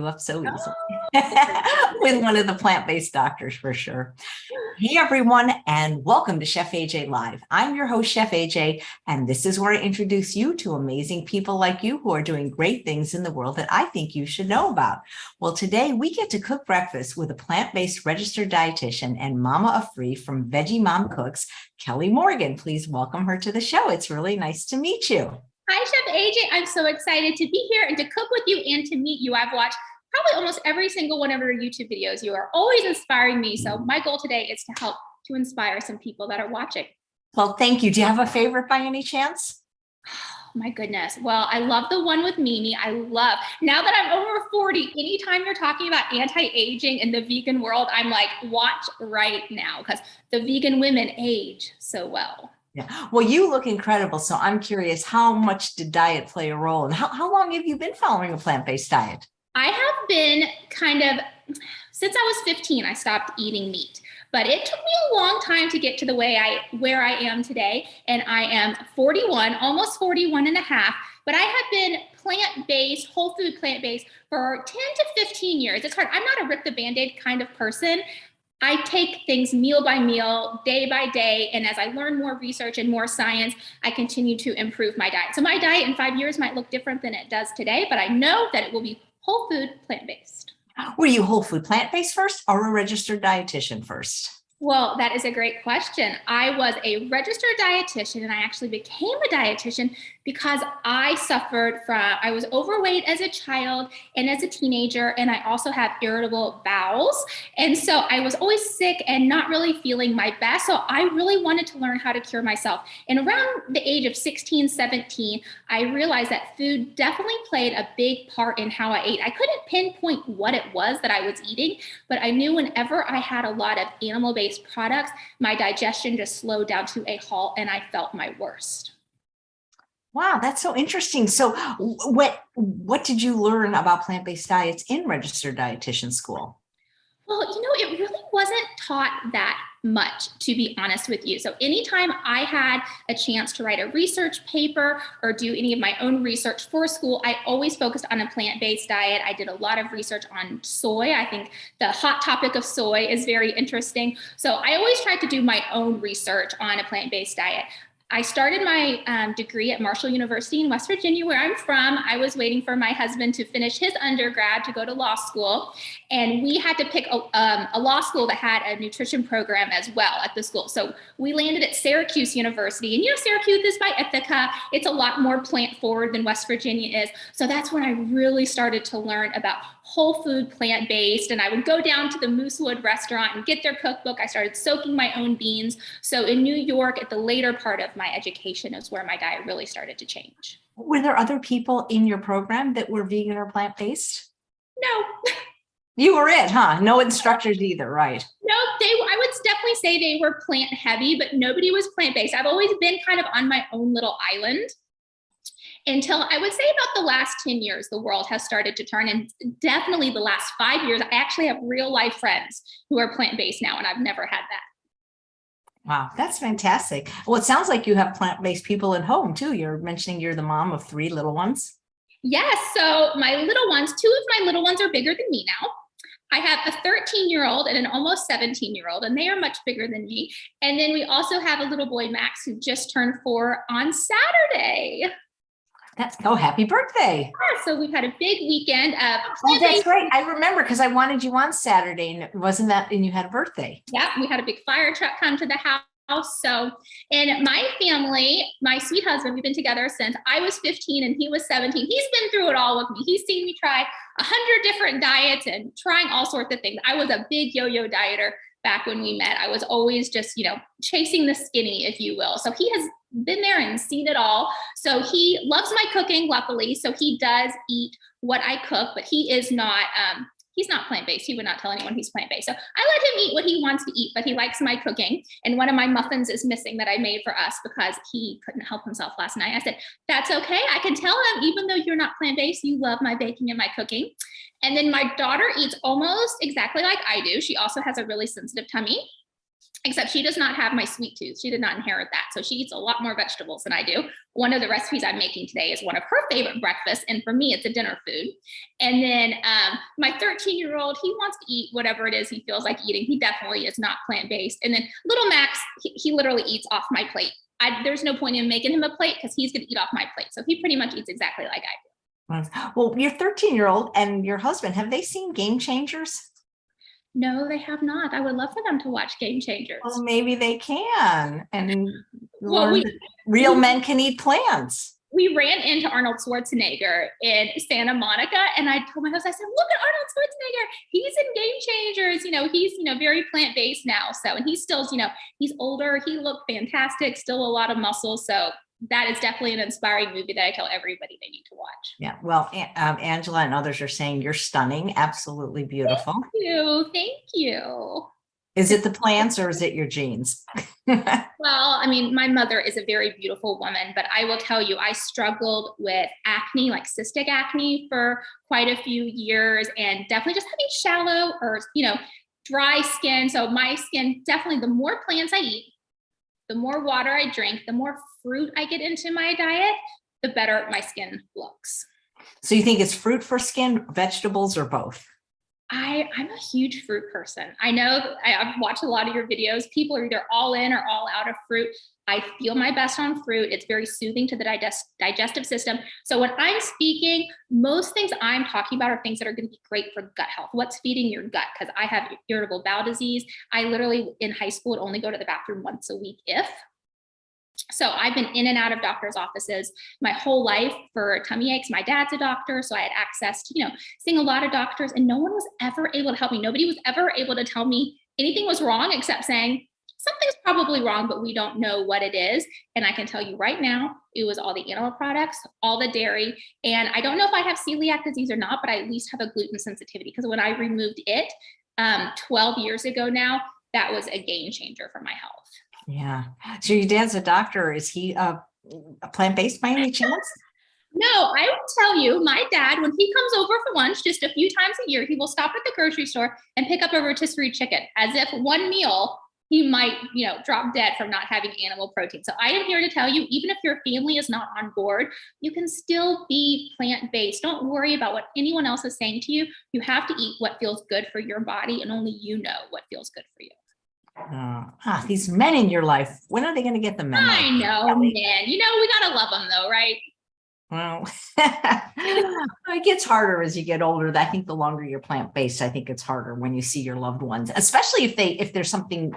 up so easily Oh. with one of the plant-based doctors for sure. Hey everyone, and welcome to Chef AJ Live. I'm your host, Chef AJ, and this is where I introduce you to amazing people like you who are doing great things in the world that I think you should know about. Well, today we get to cook breakfast with a plant-based registered dietitian and mama of three from Veggie Mom Cooks, Kelli Morgan. Please welcome her to the show. It's really nice to meet you. Hi, Chef AJ. I'm so excited to be here and to cook with you and to meet you. I've watched probably almost every single one of your YouTube videos. You are always inspiring me. So my goal today is to help to inspire some people that are watching. Well, thank you. Do you have a favorite by any chance? Oh, my goodness. Well, I love the one with Mimi. Now that I'm over 40, anytime you're talking about anti-aging in the vegan world, I'm like, watch right now, because the vegan women age so well. Yeah. Well, you look incredible. So I'm curious, how much did diet play a role? And how long have you been following a plant-based diet? I have been since I was 15, I stopped eating meat. But it took me a long time to get to where I am today. And I am 41, almost 41 and a half. But I have been plant-based, whole food plant-based for 10 to 15 years. It's hard. I'm not a rip the Band-Aid kind of person. I take things meal by meal, day by day, and as I learn more research and more science, I continue to improve my diet. So my diet in 5 years might look different than it does today, but I know that it will be whole food plant-based. Were you whole food plant-based first or a registered dietitian first? Well, that is a great question. I was a registered dietitian, and I actually became a dietitian because I was overweight as a child and as a teenager, and I also have irritable bowels. And so I was always sick and not really feeling my best. So I really wanted to learn how to cure myself. And around the age of 16, 17, I realized that food definitely played a big part in how I ate. I couldn't pinpoint what it was that I was eating, but I knew whenever I had a lot of animal-based products, my digestion just slowed down to a halt and I felt my worst. Wow, that's so interesting. So what did you learn about plant-based diets in registered dietitian school? Well, it really wasn't taught that much, to be honest with you. So anytime I had a chance to write a research paper or do any of my own research for school, I always focused on a plant-based diet. I did a lot of research on soy. I think the hot topic of soy is very interesting. So I always tried to do my own research on a plant-based diet. I started my degree at Marshall University in West Virginia, where I'm from. I was waiting for my husband to finish his undergrad to go to law school. And we had to pick a law school that had a nutrition program as well at the school. So we landed at Syracuse University. And Syracuse is by Ithaca. It's a lot more plant forward than West Virginia is. So that's when I really started to learn about whole food plant-based. And I would go down to the Moosewood restaurant and get their cookbook. I started soaking my own beans. So in New York, at the later part of my education is where my diet really started to change. Were there other people in your program that were vegan or plant-based? No. You were it, huh? No instructors either, right? No, I would definitely say they were plant heavy, but nobody was plant-based. I've always been kind of on my own little island until I would say about the last 10 years, the world has started to turn. And definitely the last 5 years, I actually have real life friends who are plant-based now, and I've never had that. Wow, that's fantastic. Well, it sounds like you have plant-based people at home too. You're mentioning you're the mom of 3 little ones. Yes, so my little ones, 2 of my little ones are bigger than me now. I have a 13-year-old and an almost 17-year-old, and they are much bigger than me. And then we also have a little boy, Max, who just turned 4 on Saturday. Happy birthday. Yeah, so we've had a big weekend of that's right. I remember because I wanted you on Saturday, and and you had a birthday. Yeah, we had a big fire truck come to the house. So in my family, my sweet husband, we've been together since I was 15 and he was 17. He's been through it all with me. He's seen me try 100 different diets and trying all sorts of things. I was a big yo-yo dieter back when we met. I was always just, chasing the skinny, if you will. So he has been there and seen it all. So he loves my cooking, luckily. So he does eat what I cook, but he is not, he's not plant-based. He would not tell anyone he's plant-based. So I let him eat what he wants to eat, but he likes my cooking. And one of my muffins is missing that I made for us because he couldn't help himself last night. I said, that's okay. I can tell him, even though you're not plant-based, you love my baking and my cooking. And then my daughter eats almost exactly like I do. She also has a really sensitive tummy. except she does not have my sweet tooth. She did not inherit that. So she eats a lot more vegetables than I do. One of the recipes I'm making today is one of her favorite breakfasts. And for me, it's a dinner food. And then my 13-year-old, he wants to eat whatever it is he feels like eating. He definitely is not plant-based. And then little Max, he literally eats off my plate. There's no point in making him a plate because he's going to eat off my plate. So he pretty much eats exactly like I do. Well, your 13-year-old and your husband, have they seen Game Changers? No, they have not. I would love for them to watch Game Changers. Well, maybe they can and Well, learn that real men can eat plants. We ran into Arnold Schwarzenegger in Santa Monica, and I told my husband, I said, look at Arnold Schwarzenegger. He's in Game Changers. He's, very plant-based now. So, and he's still, he's older. He looked fantastic, still a lot of muscle. So that is definitely an inspiring movie that I tell everybody they need to watch. Yeah. Well, Angela and others are saying you're stunning. Absolutely beautiful. Thank you. Thank you. Is it the plants or is it your genes? Well, my mother is a very beautiful woman, but I will tell you, I struggled with acne, like cystic acne, for quite a few years, and definitely just having shallow or, dry skin. So my skin, definitely, the more plants I eat, the more water I drink, the more fruit I get into my diet, the better my skin looks. So you think it's fruit for skin, vegetables, or both? I'm a huge fruit person. I know I've watched a lot of your videos. People are either all in or all out of fruit. I feel my best on fruit. It's very soothing to the digestive system. So when I'm speaking, most things I'm talking about are things that are going to be great for gut health. What's feeding your gut? Because I have irritable bowel disease. I literally in high school would only go to the bathroom once a week, if. So I've been in and out of doctor's offices my whole life for tummy aches. My dad's a doctor, so I had access to, seeing a lot of doctors, and no one was ever able to help me. Nobody was ever able to tell me anything was wrong except saying, something's probably wrong, but we don't know what it is. And I can tell you right now, it was all the animal products, all the dairy. And I don't know if I have celiac disease or not, but I at least have a gluten sensitivity, because when I removed it 12 years ago now, that was a game changer for my health. Yeah. So your dad's a doctor. Is he a plant-based by any chance? No, I will tell you, my dad, when he comes over for lunch just a few times a year, he will stop at the grocery store and pick up a rotisserie chicken, as if one meal he might, drop dead from not having animal protein. So I am here to tell you, even if your family is not on board, you can still be plant-based. Don't worry about what anyone else is saying to you. You have to eat what feels good for your body, and only you know what feels good for you. These men in your life, when are they going to get the memo? I know, man. We got to love them though, right? Well, it gets harder as you get older. I think the longer you're plant-based, I think it's harder when you see your loved ones, especially if there's something,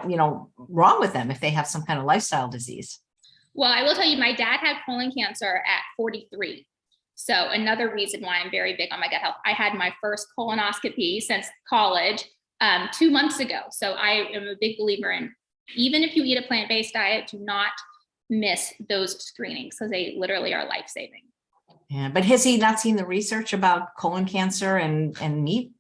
wrong with them, if they have some kind of lifestyle disease. Well, I will tell you, my dad had colon cancer at 43. So another reason why I'm very big on my gut health. I had my first colonoscopy since college 2 months ago. So I am a big believer in, even if you eat a plant-based diet, do not miss those screenings, because they literally are life-saving. Yeah, but has he not seen the research about colon cancer and meat?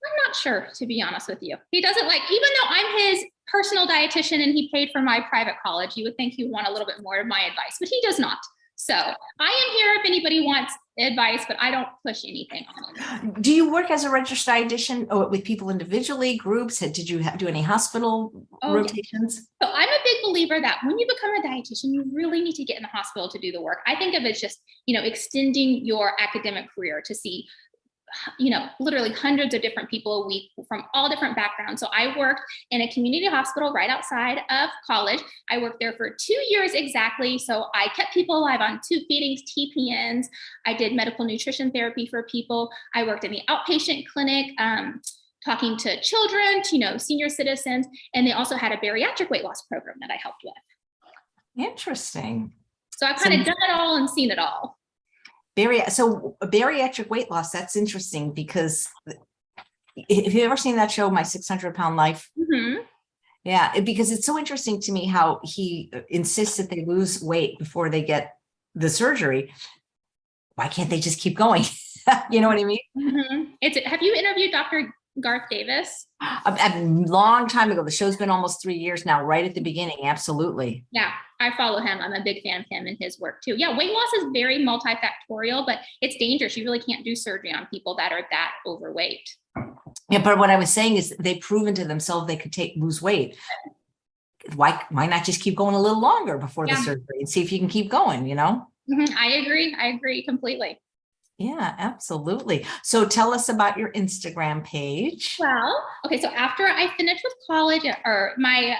I'm not sure, to be honest with you. He doesn't even though I'm his personal dietitian and he paid for my private college, you would think he would want a little bit more of my advice, but he does not. So I am here if anybody wants advice, but I don't push anything on them. Do you work as a registered dietitian with people individually, groups? Did you do any hospital rotations? Yeah. So I'm a big believer that when you become a dietitian, you really need to get in the hospital to do the work. I think of it as just, extending your academic career to see, literally hundreds of different people a week from all different backgrounds. So I worked in a community hospital right outside of college. I worked there for 2 years exactly. So I kept people alive on tube feedings, TPNs. I did medical nutrition therapy for people. I worked in the outpatient clinic, talking to children, to, senior citizens. And they also had a bariatric weight loss program that I helped with. Interesting. So I've kind of done it all and seen it all. So bariatric weight loss, that's interesting, because have you ever seen that show, My 600-Pound Life? Mm-hmm. Yeah, because it's so interesting to me how he insists that they lose weight before they get the surgery. Why can't they just keep going? You know what I mean? Mm-hmm. Have you interviewed Dr. Garth Davis? A long time ago. The show's been almost 3 years now, right at the beginning. Absolutely. Yeah, I follow him. I'm a big fan of him and his work too. Yeah, weight loss is very multifactorial, but it's dangerous. You really can't do surgery on people that are that overweight. Yeah, but what I was saying is they've proven to themselves they could lose weight. why not just keep going a little longer before the Yeah. surgery and see if you can keep going, you know? I agree completely. Yeah, absolutely. So tell us about your Instagram page. Well, okay, so after I finished with college or my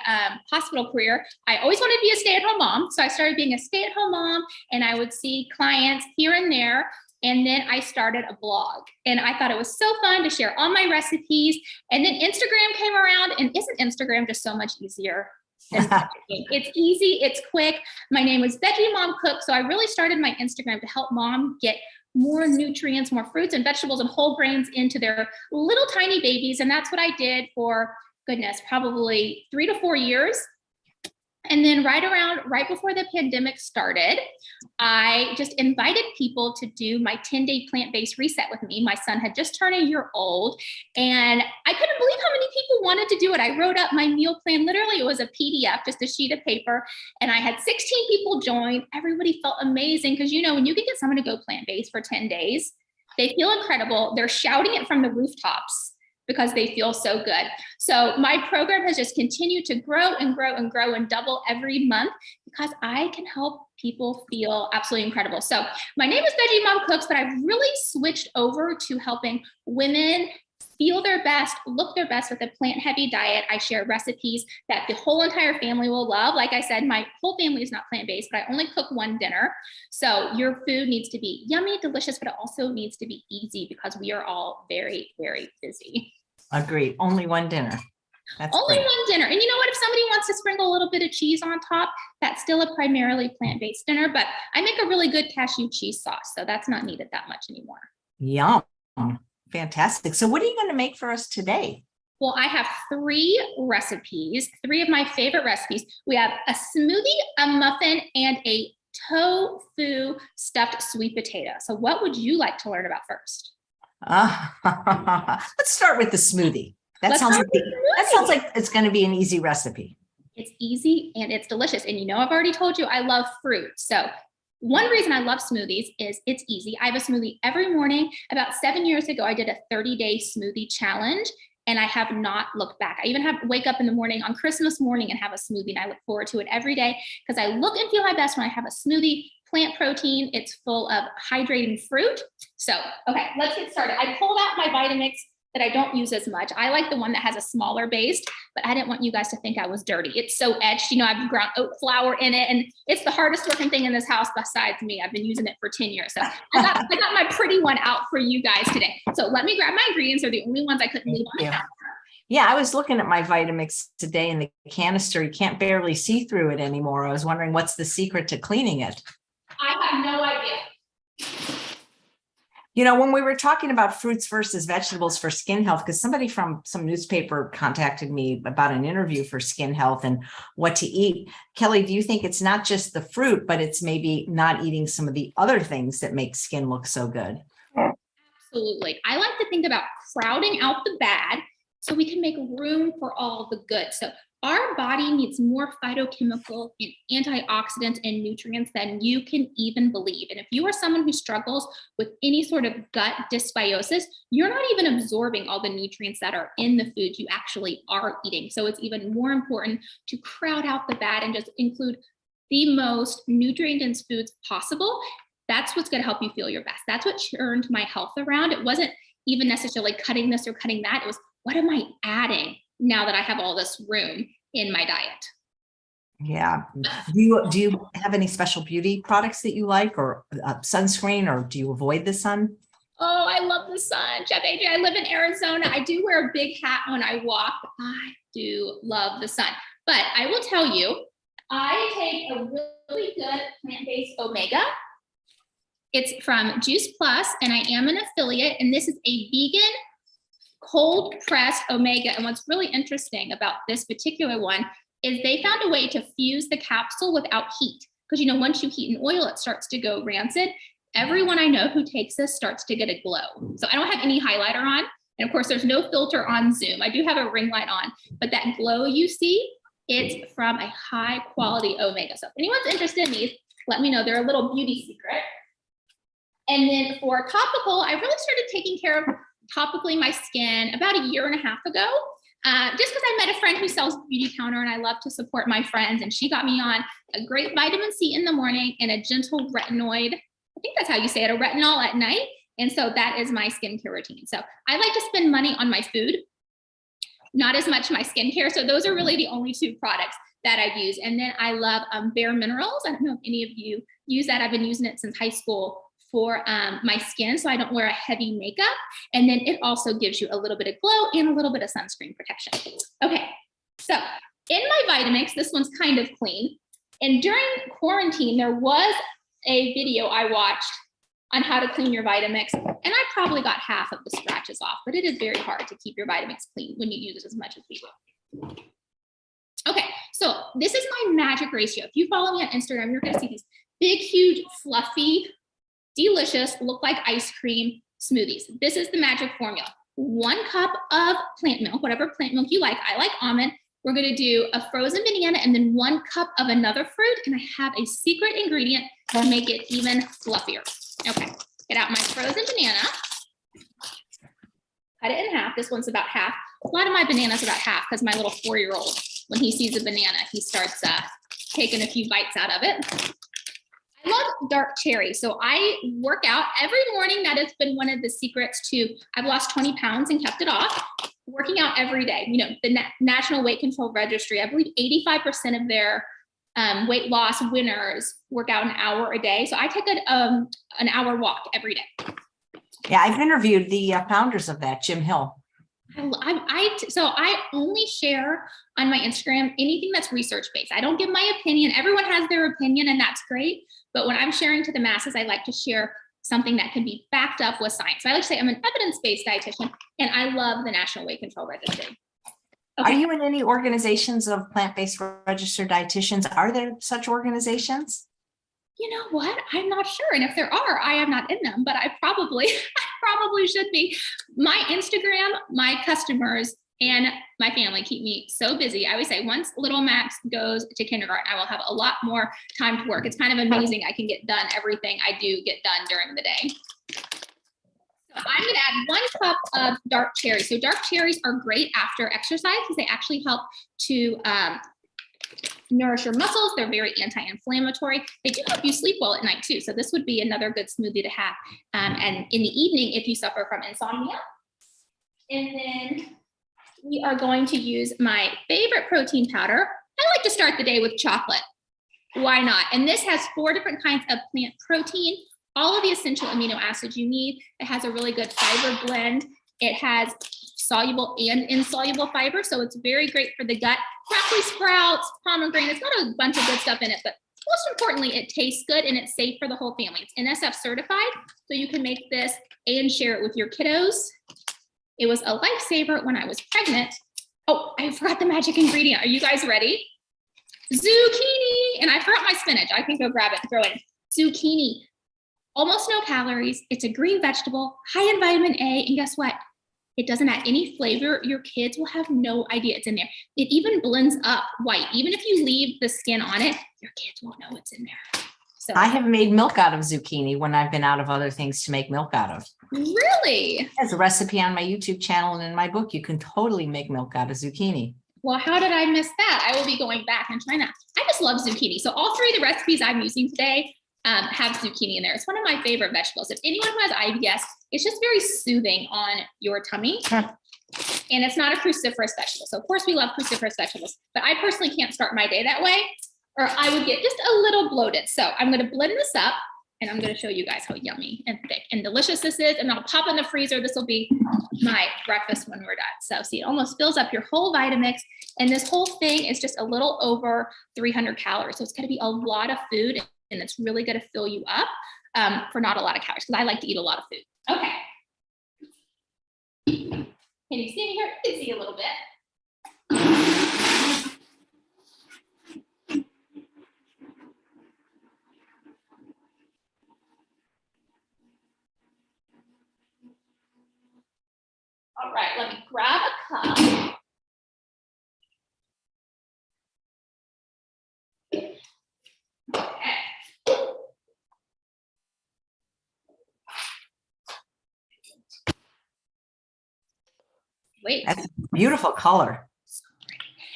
hospital career, I always wanted to be a stay-at-home mom. So I started being a stay-at-home mom, and I would see clients here and there. And then I started a blog, and I thought it was so fun to share all my recipes. And then Instagram came around, and isn't Instagram just so much easier than cooking? It's easy, it's quick. My name was Veggie Mom Cook. So I really started my Instagram to help mom get more nutrients, more fruits and vegetables and whole grains into their little tiny babies. And that's what I did for, goodness, probably 3 to 4 years. And then right before the pandemic started, I just invited people to do my 10-day plant-based reset with me. My son had just turned a year old, and I couldn't believe how many people wanted to do it. I wrote up my meal plan. Literally, it was a PDF, just a sheet of paper, and I had 16 people join. Everybody felt amazing because, you know, when you can get someone to go plant-based for 10 days, they feel incredible. They're shouting it from the rooftops because they feel so good. So my program has just continued to grow and grow and grow and double every month because I can help people feel absolutely incredible. So my name is Veggie Mom Cooks, but I've really switched over to helping women feel their best, look their best with a plant-heavy diet. I share recipes that the whole entire family will love. Like I said, my whole family is not plant-based, but I only cook one dinner. So your food needs to be yummy, delicious, but it also needs to be easy because we are all very, very busy. Agreed. Only one dinner. That's only great. one dinner. And you know what? If somebody wants to sprinkle a little bit of cheese on top, that's still a primarily plant-based dinner, but I make a really good cashew cheese sauce, so that's not needed that much anymore. Yum. Fantastic. So what are you going to make for us today? Well, I have 3 recipes, 3 of my favorite recipes. We have a smoothie, a muffin, and a tofu stuffed sweet potato. So what would you like to learn about first? Let's start with the smoothie. That sounds like it's going to be an easy recipe. It's easy and it's delicious. And you know, I've already told you I love fruit. So one reason I love smoothies is it's easy. I have a smoothie every morning. About 7 years ago, I did a 30-day smoothie challenge, and I have not looked back. I even wake up in the morning on Christmas morning and have a smoothie, and I look forward to it every day because I look and feel my best when I have a smoothie. Plant protein, it's full of hydrating fruit. So, okay, let's get started. I pulled out my Vitamix that I don't use as much. I like the one that has a smaller base, but I didn't want you guys to think I was dirty. It's so etched. You know, I've ground oat flour in it, and it's the hardest working thing in this house besides me. I've been using it for 10 years. So I got my pretty one out for you guys today. So let me grab my ingredients. They're the only ones I couldn't leave on the counter. Yeah, I was looking at my Vitamix today, and the canister, you can't barely see through it anymore. I was wondering what's the secret to cleaning it. I have no idea. You know, when we were talking about fruits versus vegetables for skin health, because somebody from some newspaper contacted me about an interview for skin health and what to eat. Kelli, do you think it's not just the fruit, but it's maybe not eating some of the other things that make skin look so good? Absolutely. I like to think about crowding out the bad so we can make room for all the good. So our body needs more phytochemical and antioxidants and nutrients than you can even believe. And if you are someone who struggles with any sort of gut dysbiosis, you're not even absorbing all the nutrients that are in the foods you actually are eating. So it's even more important to crowd out the bad and just include the most nutrient-dense foods possible. That's what's going to help you feel your best. That's what turned my health around. It wasn't even necessarily cutting this or cutting that. It was, what am I adding now that I have all this room in my diet? Yeah. Do you have any special beauty products that you like, or sunscreen, or do you avoid the sun? Oh, I love the sun, Chef AJ. I live in Arizona. I do wear a big hat when I walk. I do love the sun. But I will tell you, I take a really good plant-based omega. It's from Juice Plus, and I am an affiliate, and this is a vegan cold pressed omega. And what's really interesting about this particular one is they found a way to fuse the capsule without heat. Because, you know, once you heat an oil, it starts to go rancid. Everyone I know who takes this starts to get a glow. So I don't have any highlighter on. And of course, there's no filter on Zoom. I do have a ring light on, but that glow you see, it's from a high quality omega. So if anyone's interested in these, let me know. They're a little beauty secret. And then for topical, I really started taking care of topically my skin about 1.5 years ago. just because I met a friend who sells beauty counter and I love to support my friends. And she got me on a great vitamin C in the morning and a gentle retinoid. I think that's how you say it, a retinol at night. And so that is my skincare routine. So I like to spend money on my food, not as much my skincare. So those are really the only two products that I use. And then I love Bare Minerals. I don't know if any of you use that. I've been using it since high school for my skin, so I don't wear a heavy makeup. And then it also gives you a little bit of glow and a little bit of sunscreen protection. Okay, so in my Vitamix, this one's kind of clean. And during quarantine, there was a video I watched on how to clean your Vitamix, and I probably got half of the scratches off, but it is very hard to keep your Vitamix clean when you use it as much as we do. Okay, so this is my magic ratio. If you follow me on Instagram, you're gonna see these big, huge, fluffy, delicious, look like ice cream smoothies. This is the magic formula. 1 cup of plant milk, whatever plant milk you like. I like almond. We're gonna do a frozen banana and then 1 cup of another fruit. And I have a secret ingredient to make it even fluffier. Okay, get out my frozen banana. Cut it in half. This one's about half. A lot of my bananas are about half because my little 4-year-old, when he sees a banana, he starts taking a few bites out of it. I love dark cherry. So I work out every morning. That has been one of the secrets to, I've lost 20 pounds and kept it off. Working out every day. You know, the National Weight Control Registry, I believe 85% of their weight loss winners work out an hour a day. So I take an hour walk every day. Yeah, I've interviewed the founders of that, Jim Hill. So I only share on my Instagram anything that's research-based. I don't give my opinion. Everyone has their opinion and that's great. But when I'm sharing to the masses, I like to share something that can be backed up with science. So I like to say I'm an evidence-based dietitian and I love the National Weight Control Registry. Okay. Are you in any organizations of plant-based registered dietitians? Are there such organizations? You know what? I'm not sure. And if there are, I am not in them, but I probably should be. My Instagram, my customers, and my family keep me so busy. I always say once little Max goes to kindergarten, I will have a lot more time to work. It's kind of amazing. I can get done everything I do get done during the day. So I'm going to add 1 cup of dark cherries. So dark cherries are great after exercise because they actually help to nourish your muscles. They're very anti-inflammatory. They do help you sleep well at night too. So this would be another good smoothie to have. And in the evening, if you suffer from insomnia. And then we are going to use my favorite protein powder. I like to start the day with chocolate. Why not? And this has 4 different kinds of plant protein, all of the essential amino acids you need. It has a really good fiber blend. It has soluble and insoluble fiber, so it's very great for the gut. Broccoli sprouts, pomegranates, got a bunch of good stuff in it, but most importantly, it tastes good and it's safe for the whole family. It's NSF certified, so you can make this and share it with your kiddos. It was a lifesaver when I was pregnant. Oh, I forgot the magic ingredient. Are you guys ready? Zucchini, and I forgot my spinach. I can go grab it and throw it in. Zucchini, almost no calories. It's a green vegetable, high in vitamin A, and guess what? It doesn't add any flavor. Your kids will have no idea it's in there. It even blends up white. Even if you leave the skin on it, your kids won't know it's in there. So I have made milk out of zucchini when I've been out of other things to make milk out of. Really? There's a recipe on my YouTube channel and in my book. You can totally make milk out of zucchini. Well, how did I miss that? I will be going back and trying that. I just love zucchini. So all 3 of the recipes I'm using today have zucchini in there. It's one of my favorite vegetables. If anyone who has IBS, it's just very soothing on your tummy. And it's not a cruciferous vegetable. So of course we love cruciferous vegetables, but I personally can't start my day that way or I would get just a little bloated. So I'm going to blend this up and I'm going to show you guys how yummy and thick and delicious this is. And I'll pop in the freezer. This will be my breakfast when we're done. So see, it almost fills up your whole Vitamix. And this whole thing is just a little over 300 calories. So it's going to be a lot of food. And it's really going to fill you up for not a lot of calories because I like to eat a lot of food. Okay. Can you see me here? You can see a little bit. All right, let me grab a cup. Wait. That's a beautiful color.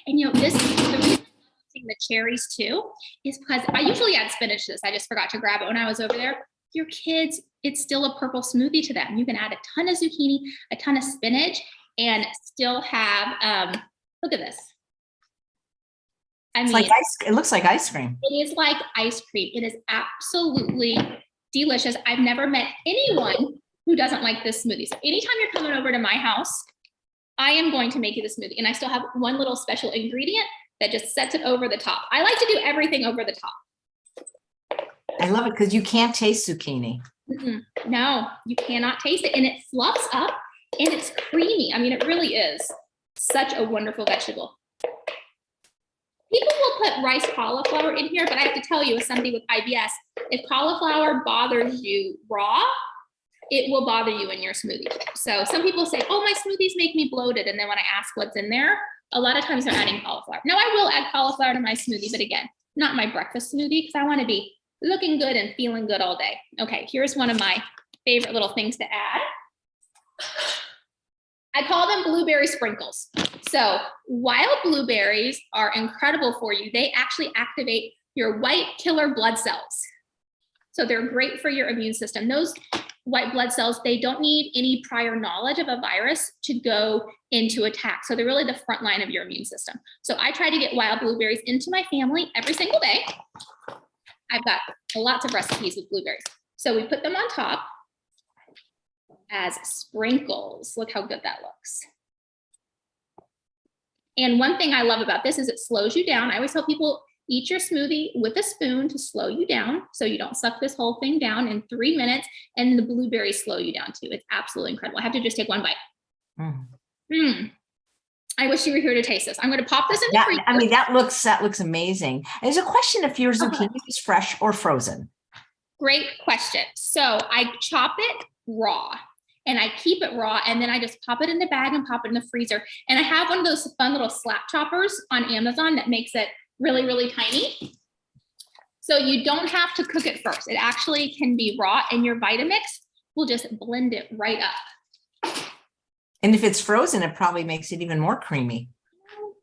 And the reason I'm using the cherries too is because I usually add spinach to this. I just forgot to grab it when I was over there. Your kids, it's still a purple smoothie to them. You can add a ton of zucchini, a ton of spinach, and still have, look at this. It's like it looks like ice cream. It is like ice cream. It is absolutely delicious. I've never met anyone who doesn't like this smoothie. So anytime you're coming over to my house, I am going to make you the smoothie. And I still have one little special ingredient that just sets it over the top. I like to do everything over the top. I love it because you can't taste zucchini. No, you cannot taste it. And it fluffs up and it's creamy. I mean, it really is such a wonderful vegetable. People will put rice cauliflower in here, but I have to tell you, as somebody with IBS, if cauliflower bothers you raw, it will bother you in your smoothie. So some people say, oh, my smoothies make me bloated. And then when I ask what's in there, a lot of times they're adding cauliflower. Now I will add cauliflower to my smoothie, but again, not my breakfast smoothie because I want to be looking good and feeling good all day. Okay, here's one of my favorite little things to add. I call them blueberry sprinkles. So wild blueberries are incredible for you. They actually activate your white killer blood cells. So they're great for your immune system. Those white blood cells, they don't need any prior knowledge of a virus to go into attack. So they're really the front line of your immune system. So I try to get wild blueberries into my family every single day. I've got lots of recipes with blueberries. So we put them on top as sprinkles. Look how good that looks. And one thing I love about this is it slows you down. I always tell people, eat your smoothie with a spoon to slow you down so you don't suck this whole thing down in 3 minutes, and the blueberries slow you down too. It's absolutely incredible. I have to just take one bite. I wish you were here to taste this. I'm going to pop this in the freezer. I mean, that looks amazing. There's a question if your zucchini is fresh or frozen. Great question. So I chop it raw. And I keep it raw, and then I just pop it in the bag and pop it in the freezer. And I have one of those fun little slap choppers on Amazon that makes it really, really tiny. So you don't have to cook it first. It actually can be raw, and your Vitamix will just blend it right up. And if it's frozen, it probably makes it even more creamy.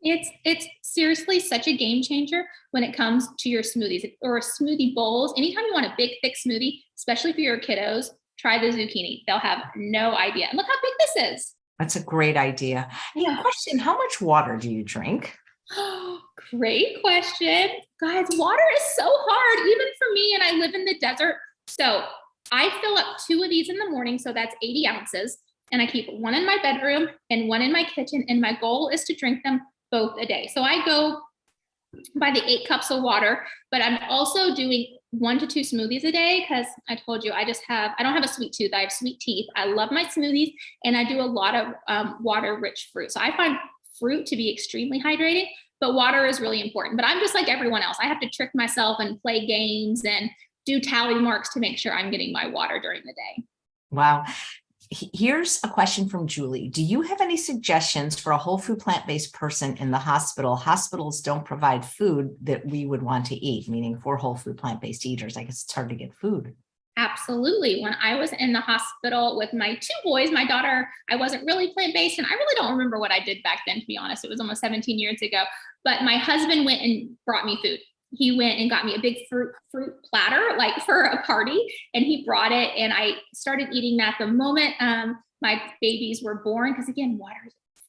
It's seriously such a game changer when it comes to your smoothies or smoothie bowls. Anytime you want a big, thick smoothie, especially for your kiddos, try the zucchini. They'll have no idea. And look how big this is. That's a great idea. Yeah. Question, how much water do you drink? Great question. Guys, water is so hard, even for me, and I live in the desert. So I fill up 2 of these in the morning, so that's 80 ounces. And I keep one in my bedroom and one in my kitchen. And my goal is to drink them both a day. So I go by the 8 cups of water, but I'm also doing 1 to 2 smoothies a day because I told you I don't have a sweet tooth. I have sweet teeth. I love my smoothies, and I do a lot of water-rich fruit. So I find fruit to be extremely hydrating, but water is really important. But I'm just like everyone else. I have to trick myself and play games and do tally marks to make sure I'm getting my water during the day. Wow. Here's a question from Julie. Do you have any suggestions for a whole food plant-based person in the hospital? Hospitals don't provide food that we would want to eat, meaning for whole food plant-based eaters. I guess it's hard to get food. Absolutely. When I was in the hospital with my 2 boys, my daughter, I wasn't really plant-based, and I really don't remember what I did back then, to be honest. It was almost 17 years ago, but my husband went and brought me food. He went and got me a big fruit platter, like for a party, and he brought it, and I started eating that the moment my babies were born, because again,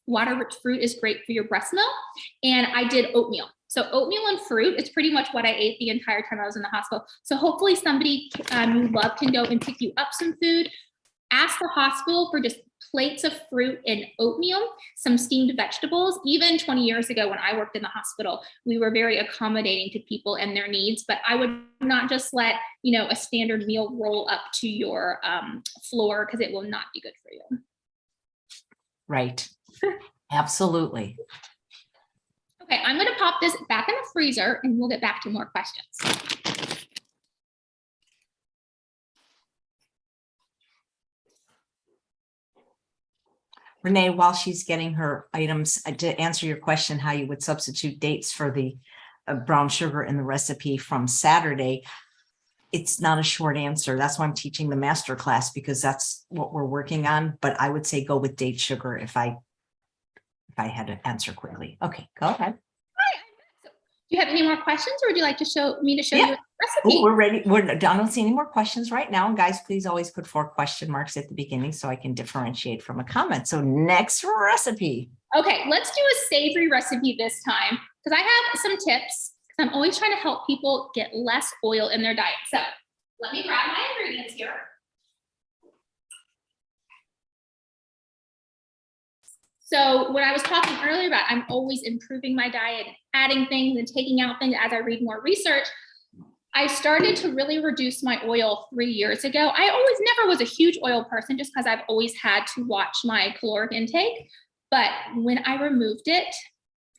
water-rich fruit is great for your breast milk. And I did oatmeal. So oatmeal and fruit is pretty much what I ate the entire time I was in the hospital. So hopefully somebody you love can go and pick you up some food. Ask the hospital for just plates of fruit and oatmeal, some steamed vegetables. Even 20 years ago when I worked in the hospital, we were very accommodating to people and their needs, but I would not just let, a standard meal roll up to your floor, because it will not be good for you. Right. Absolutely. Okay, I'm going to pop this back in the freezer and we'll get back to more questions. Renee, while she's getting her items, to answer your question, how you would substitute dates for the brown sugar in the recipe from Saturday, it's not a short answer. That's why I'm teaching the master class, because that's what we're working on. But I would say go with date sugar if I if I had to answer quickly. Okay, go ahead. So, do you have any more questions, or would you like to show you a recipe? Oh, we're ready. I don't see any more questions right now. And guys, please always put 4 question marks at the beginning so I can differentiate from a comment. So next recipe. Okay, let's do a savory recipe this time because I have some tips because I'm always trying to help people get less oil in their diet. So let me grab my ingredients here. So when I was talking earlier about I'm always improving my diet, adding things and taking out things as I read more research, I started to really reduce my oil 3 years ago. I always never was a huge oil person just because I've always had to watch my caloric intake. But when I removed it,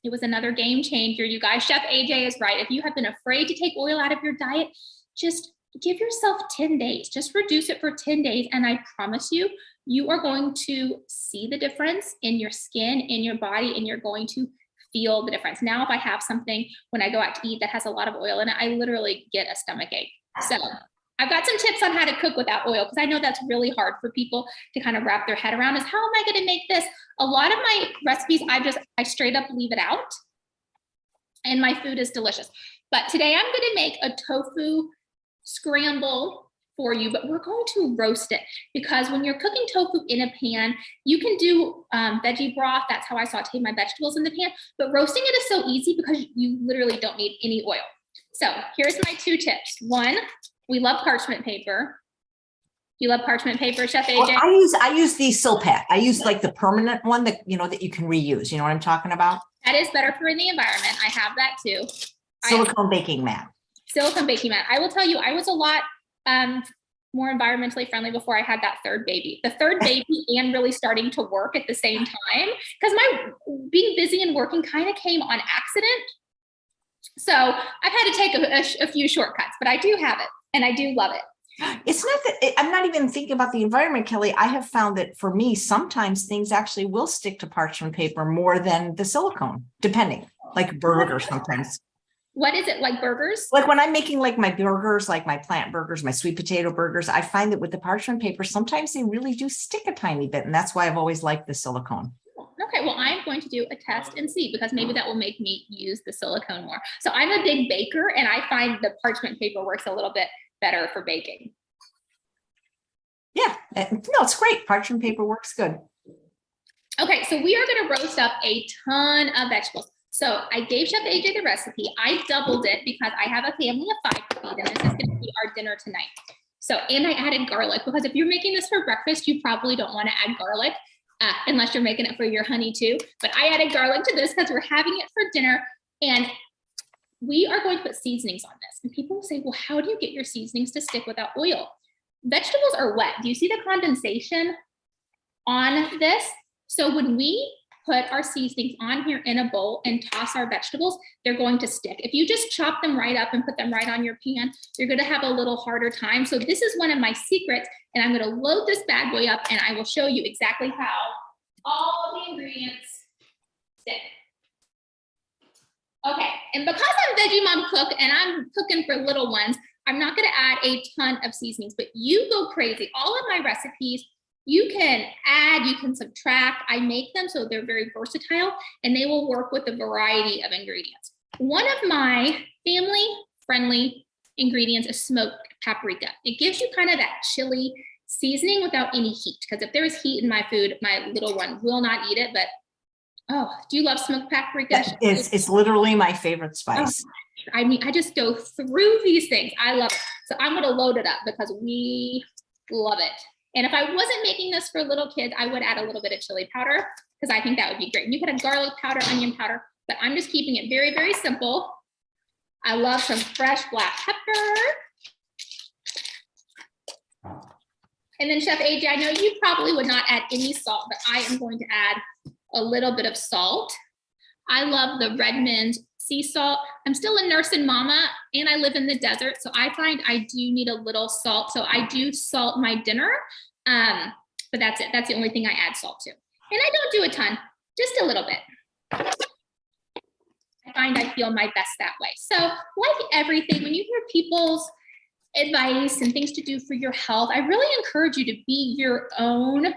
it was another game changer. You guys, Chef AJ is right. If you have been afraid to take oil out of your diet, just give yourself 10 days. Just reduce it for 10 days. And I promise you, you are going to see the difference in your skin, in your body, and you're going to feel the difference. Now, if I have something when I go out to eat that has a lot of oil in it, I literally get a stomach ache. So I've got some tips on how to cook without oil because I know that's really hard for people to kind of wrap their head around is how am I going to make this? A lot of my recipes, I straight up leave it out and my food is delicious. But today I'm going to make a tofu scramble for you, but we're going to roast it because when you're cooking tofu in a pan, you can do veggie broth. That's how I saute my vegetables in the pan, but roasting it is so easy because you literally don't need any oil. So here's my 2 tips. 1, we love parchment paper. Do you love parchment paper, Chef AJ? Well, I use the Silpat. I use like the permanent one that, that you can reuse. You know what I'm talking about? That is better for the environment. I have that too. Silicone baking mat. Silicone baking mat. I will tell you, I was a lot more environmentally friendly before I had that 3rd baby. The 3rd baby and really starting to work at the same time because my being busy and working kind of came on accident. So I've had to take a few shortcuts, but I do have it and I do love it. It's not that I'm not even thinking about the environment, Kelly. I have found that for me, sometimes things actually will stick to parchment paper more than the silicone, depending, like burgers sometimes. What is it, like burgers? Like when I'm making like my burgers, like my plant burgers, my sweet potato burgers, I find that with the parchment paper, sometimes they really do stick a tiny bit. And that's why I've always liked the silicone. Okay, well, I'm going to do a test and see because maybe that will make me use the silicone more. So I'm a big baker and I find the parchment paper works a little bit better for baking. Yeah, no, it's great. Parchment paper works good. Okay, so we are going to roast up a ton of vegetables. So I gave Chef AJ the recipe. I doubled it because I have a family of 5 to feed, and this is going to be our dinner tonight. So, and I added garlic because if you're making this for breakfast, you probably don't want to add garlic unless you're making it for your honey too. But I added garlic to this because we're having it for dinner, and we are going to put seasonings on this. And people will say, well, how do you get your seasonings to stick without oil? Vegetables are wet. Do you see the condensation on this? So when we put our seasonings on here in a bowl and toss our vegetables, they're going to stick. If you just chop them right up and put them right on your pan, you're going to have a little harder time. So this is one of my secrets, and I'm going to load this bad boy up and I will show you exactly how all the ingredients stick. Okay, and because I'm Veggie Mom Cook and I'm cooking for little ones, I'm not going to add a ton of seasonings, but you go crazy. All of my recipes, you can add, you can subtract. I make them so they're very versatile and they will work with a variety of ingredients. One of my family-friendly ingredients is smoked paprika. It gives you kind of that chili seasoning without any heat, because if there's heat in my food, my little one will not eat it. But oh, do you love smoked paprika? It's literally my favorite spice. Oh, I mean, I just go through these things. I love it. So I'm going to load it up because we love it. And if I wasn't making this for little kids, I would add a little bit of chili powder because I think that would be great. You could add garlic powder, onion powder, but I'm just keeping it very, very simple. I love some fresh black pepper. And then Chef AJ, I know you probably would not add any salt, but I am going to add a little bit of salt. I love the Redmond sea salt. I'm still a nurse and mama, and I live in the desert, so I find I do need a little salt. So I do salt my dinner, but that's it. That's the only thing I add salt to. And I don't do a ton, just a little bit. I find I feel my best that way. So like everything, when you hear people's advice and things to do for your health, I really encourage you to be your own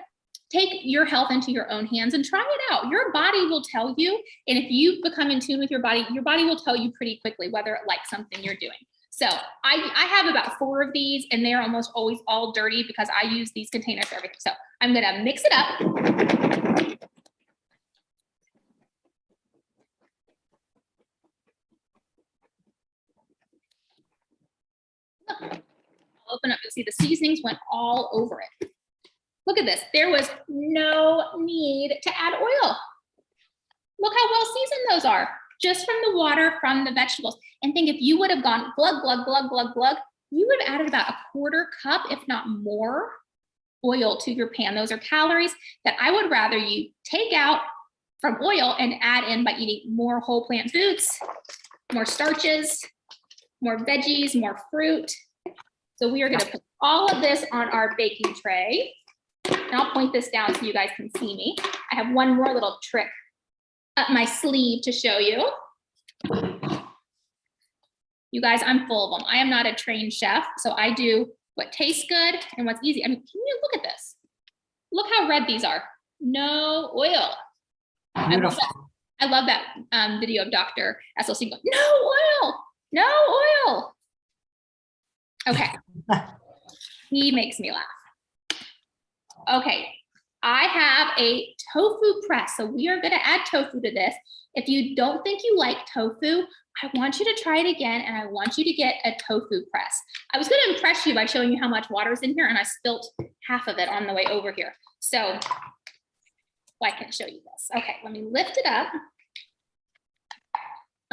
take your health into your own hands and try it out. Your body will tell you. And if you become in tune with your body will tell you pretty quickly whether it likes something you're doing. So I have about 4 of these, and they're almost always all dirty because I use these containers for everything. So I'm gonna mix it up. I'll open up, you'll see the seasonings went all over it. Look at this, there was no need to add oil. Look how well seasoned those are, just from the water from the vegetables. And think, if you would have gone glug, glug, glug, glug, glug, you would have added about 1/4 cup, if not more, oil to your pan. Those are calories that I would rather you take out from oil and add in by eating more whole plant foods, more starches, more veggies, more fruit. So we are gonna put all of this on our baking tray. And I'll point this down so you guys can see me. I have one more little trick up my sleeve to show you. You guys, I'm full of them. I am not a trained chef, so I do what tastes good and what's easy. I mean, can you look at this? Look how red these are. No oil. Beautiful. I love that video of Dr. SLC going, no oil, no oil. Okay, he makes me laugh. Okay, I have a tofu press, so we are gonna add tofu to this. If you don't think you like tofu, I want you to try it again, and I want you to get a tofu press. I was gonna impress you by showing you how much water is in here, and I spilt half of it on the way over here. So, well, I can show you this. Okay, let me lift it up.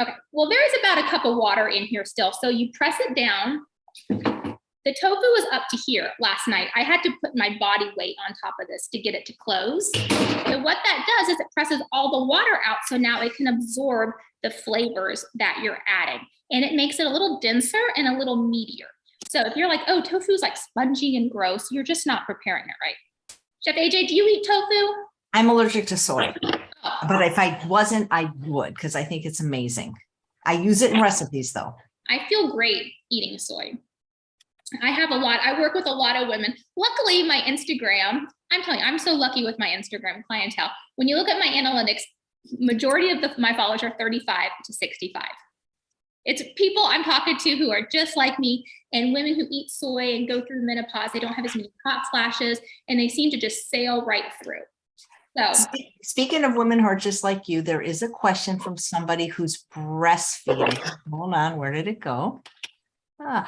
Okay, well, there is about a cup of water in here still, so you press it down. The tofu was up to here last night. I had to put my body weight on top of this to get it to close. And what that does is it presses all the water out, so now it can absorb the flavors that you're adding. And it makes it a little denser and a little meatier. So if you're like, oh, tofu is like spongy and gross, you're just not preparing it right. Chef AJ, do you eat tofu? I'm allergic to soy, but if I wasn't, I would, because I think it's amazing. I use it in recipes though. I feel great eating soy. I work with a lot of women. Luckily, my Instagram, I'm telling you, I'm so lucky with my Instagram clientele. When you look at my analytics, majority of my followers are 35 to 65. It's people I'm talking to who are just like me, and women who eat soy and go through menopause. They don't have as many hot flashes, and they seem to just sail right through. So, speaking of women who are just like you, there is a question from somebody who's breastfeeding. Hold on, where did it go?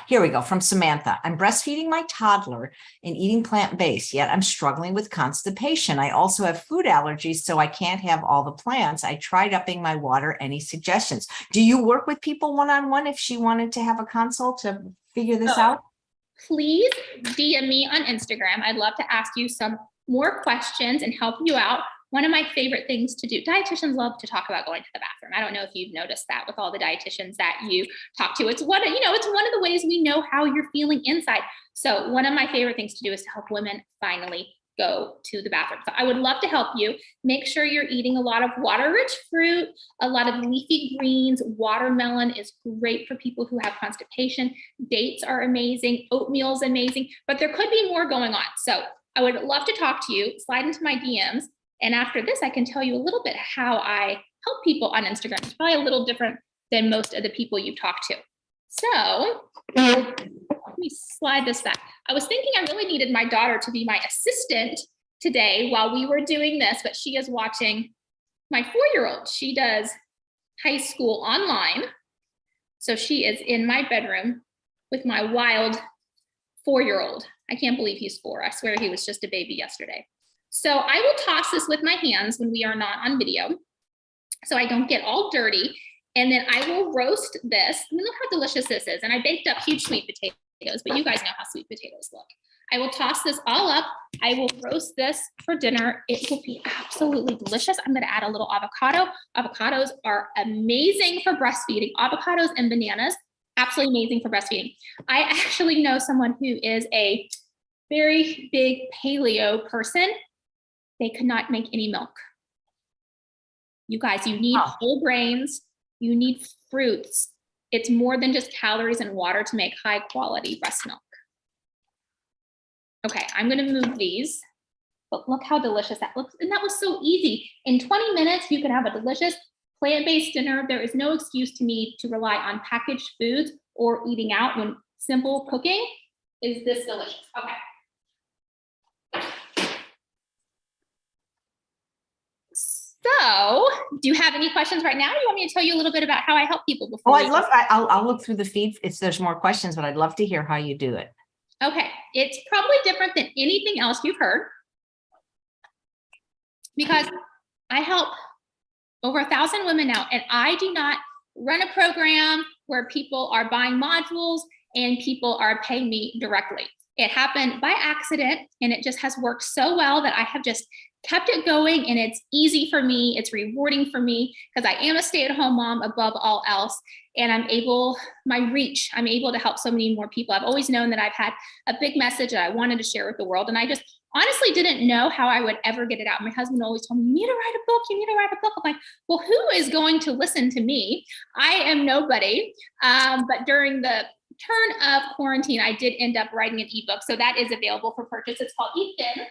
Here we go, from Samantha. I'm breastfeeding my toddler and eating plant-based, yet I'm struggling with constipation. I also have food allergies, so I can't have all the plants. I tried upping my water. Any suggestions? Do you work with people one-on-one if she wanted to have a consult to figure this out? Please DM me on Instagram. I'd love to ask you some more questions and help you out. One of my favorite things to do, dietitians love to talk about going to the bathroom. I don't know if you've noticed that with all the dietitians that you talk to. It's one of the ways we know how you're feeling inside. So one of my favorite things to do is to help women finally go to the bathroom. So I would love to help you. Make sure you're eating a lot of water-rich fruit, a lot of leafy greens. Watermelon is great for people who have constipation. Dates are amazing. Oatmeal is amazing, but there could be more going on. So I would love to talk to you. Slide into my DMs. And after this, I can tell you a little bit how I help people on Instagram. It's probably a little different than most of the people you've talked to. So let me slide this back. I was thinking I really needed my daughter to be my assistant today while we were doing this, but she is watching my 4-year-old. She does high school online. So she is in my bedroom with my wild 4-year-old. I can't believe he's 4. I swear he was just a baby yesterday. So I will toss this with my hands when we are not on video, so I don't get all dirty. And then I will roast this. I mean, look how delicious this is. And I baked up huge sweet potatoes, but you guys know how sweet potatoes look. I will toss this all up. I will roast this for dinner. It will be absolutely delicious. I'm gonna add a little avocado. Avocados are amazing for breastfeeding. Avocados and bananas, absolutely amazing for breastfeeding. I actually know someone who is a very big paleo person. They could not make any milk. You guys, you need whole grains, you need fruits. It's more than just calories and water to make high quality breast milk. Okay, I'm gonna move these. but look how delicious that looks. And that was so easy. In 20 minutes, you could have a delicious plant-based dinner. There is no excuse to me to rely on packaged foods or eating out when simple cooking is this delicious. Okay. So, do you have any questions right now? Or you want me to tell you a little bit about how I help people before? I'll look through the feed if there's more questions, but I'd love to hear how you do it. Okay, it's probably different than anything else you've heard because I help over 1,000 women now, and I do not run a program where people are buying modules and people are paying me directly. It happened by accident, and it just has worked so well that I have just kept it going, and it's easy for me. It's rewarding for me because I am a stay-at-home mom above all else, and I'm able to help so many more people. I've always known that I've had a big message that I wanted to share with the world, and I just honestly didn't know how I would ever get it out. My husband always told me, you need to write a book, you need to write a book. I'm like, well, who is going to listen to me? I am nobody. But during the turn of quarantine, I did end up writing an ebook. So that is available for purchase. It's called Eat Thin.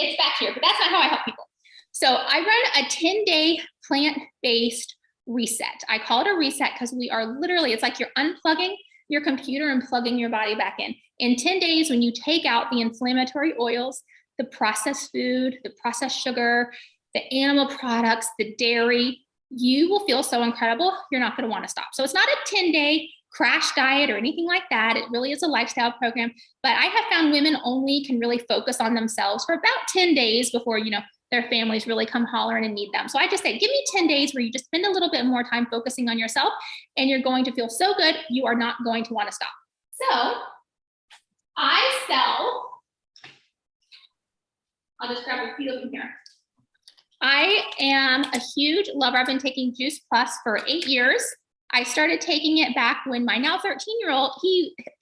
It's back here, but that's not how I help people. So I run a 10-day plant-based reset. I call it a reset because we are literally, it's like you're unplugging your computer and plugging your body back in. In 10 days, when you take out the inflammatory oils, the processed food, the processed sugar, the animal products, the dairy, you will feel so incredible. You're not going to want to stop. So it's not a 10-day crash diet or anything like that. It really is a lifestyle program. But I have found women only can really focus on themselves for about 10 days before, their families really come hollering and need them. So I just say, give me 10 days where you just spend a little bit more time focusing on yourself, and you're going to feel so good, you are not going to want to stop. So I'll just grab a few of them here. I am a huge lover. I've been taking Juice Plus for 8 years. I started taking it back when my now 13-year-old,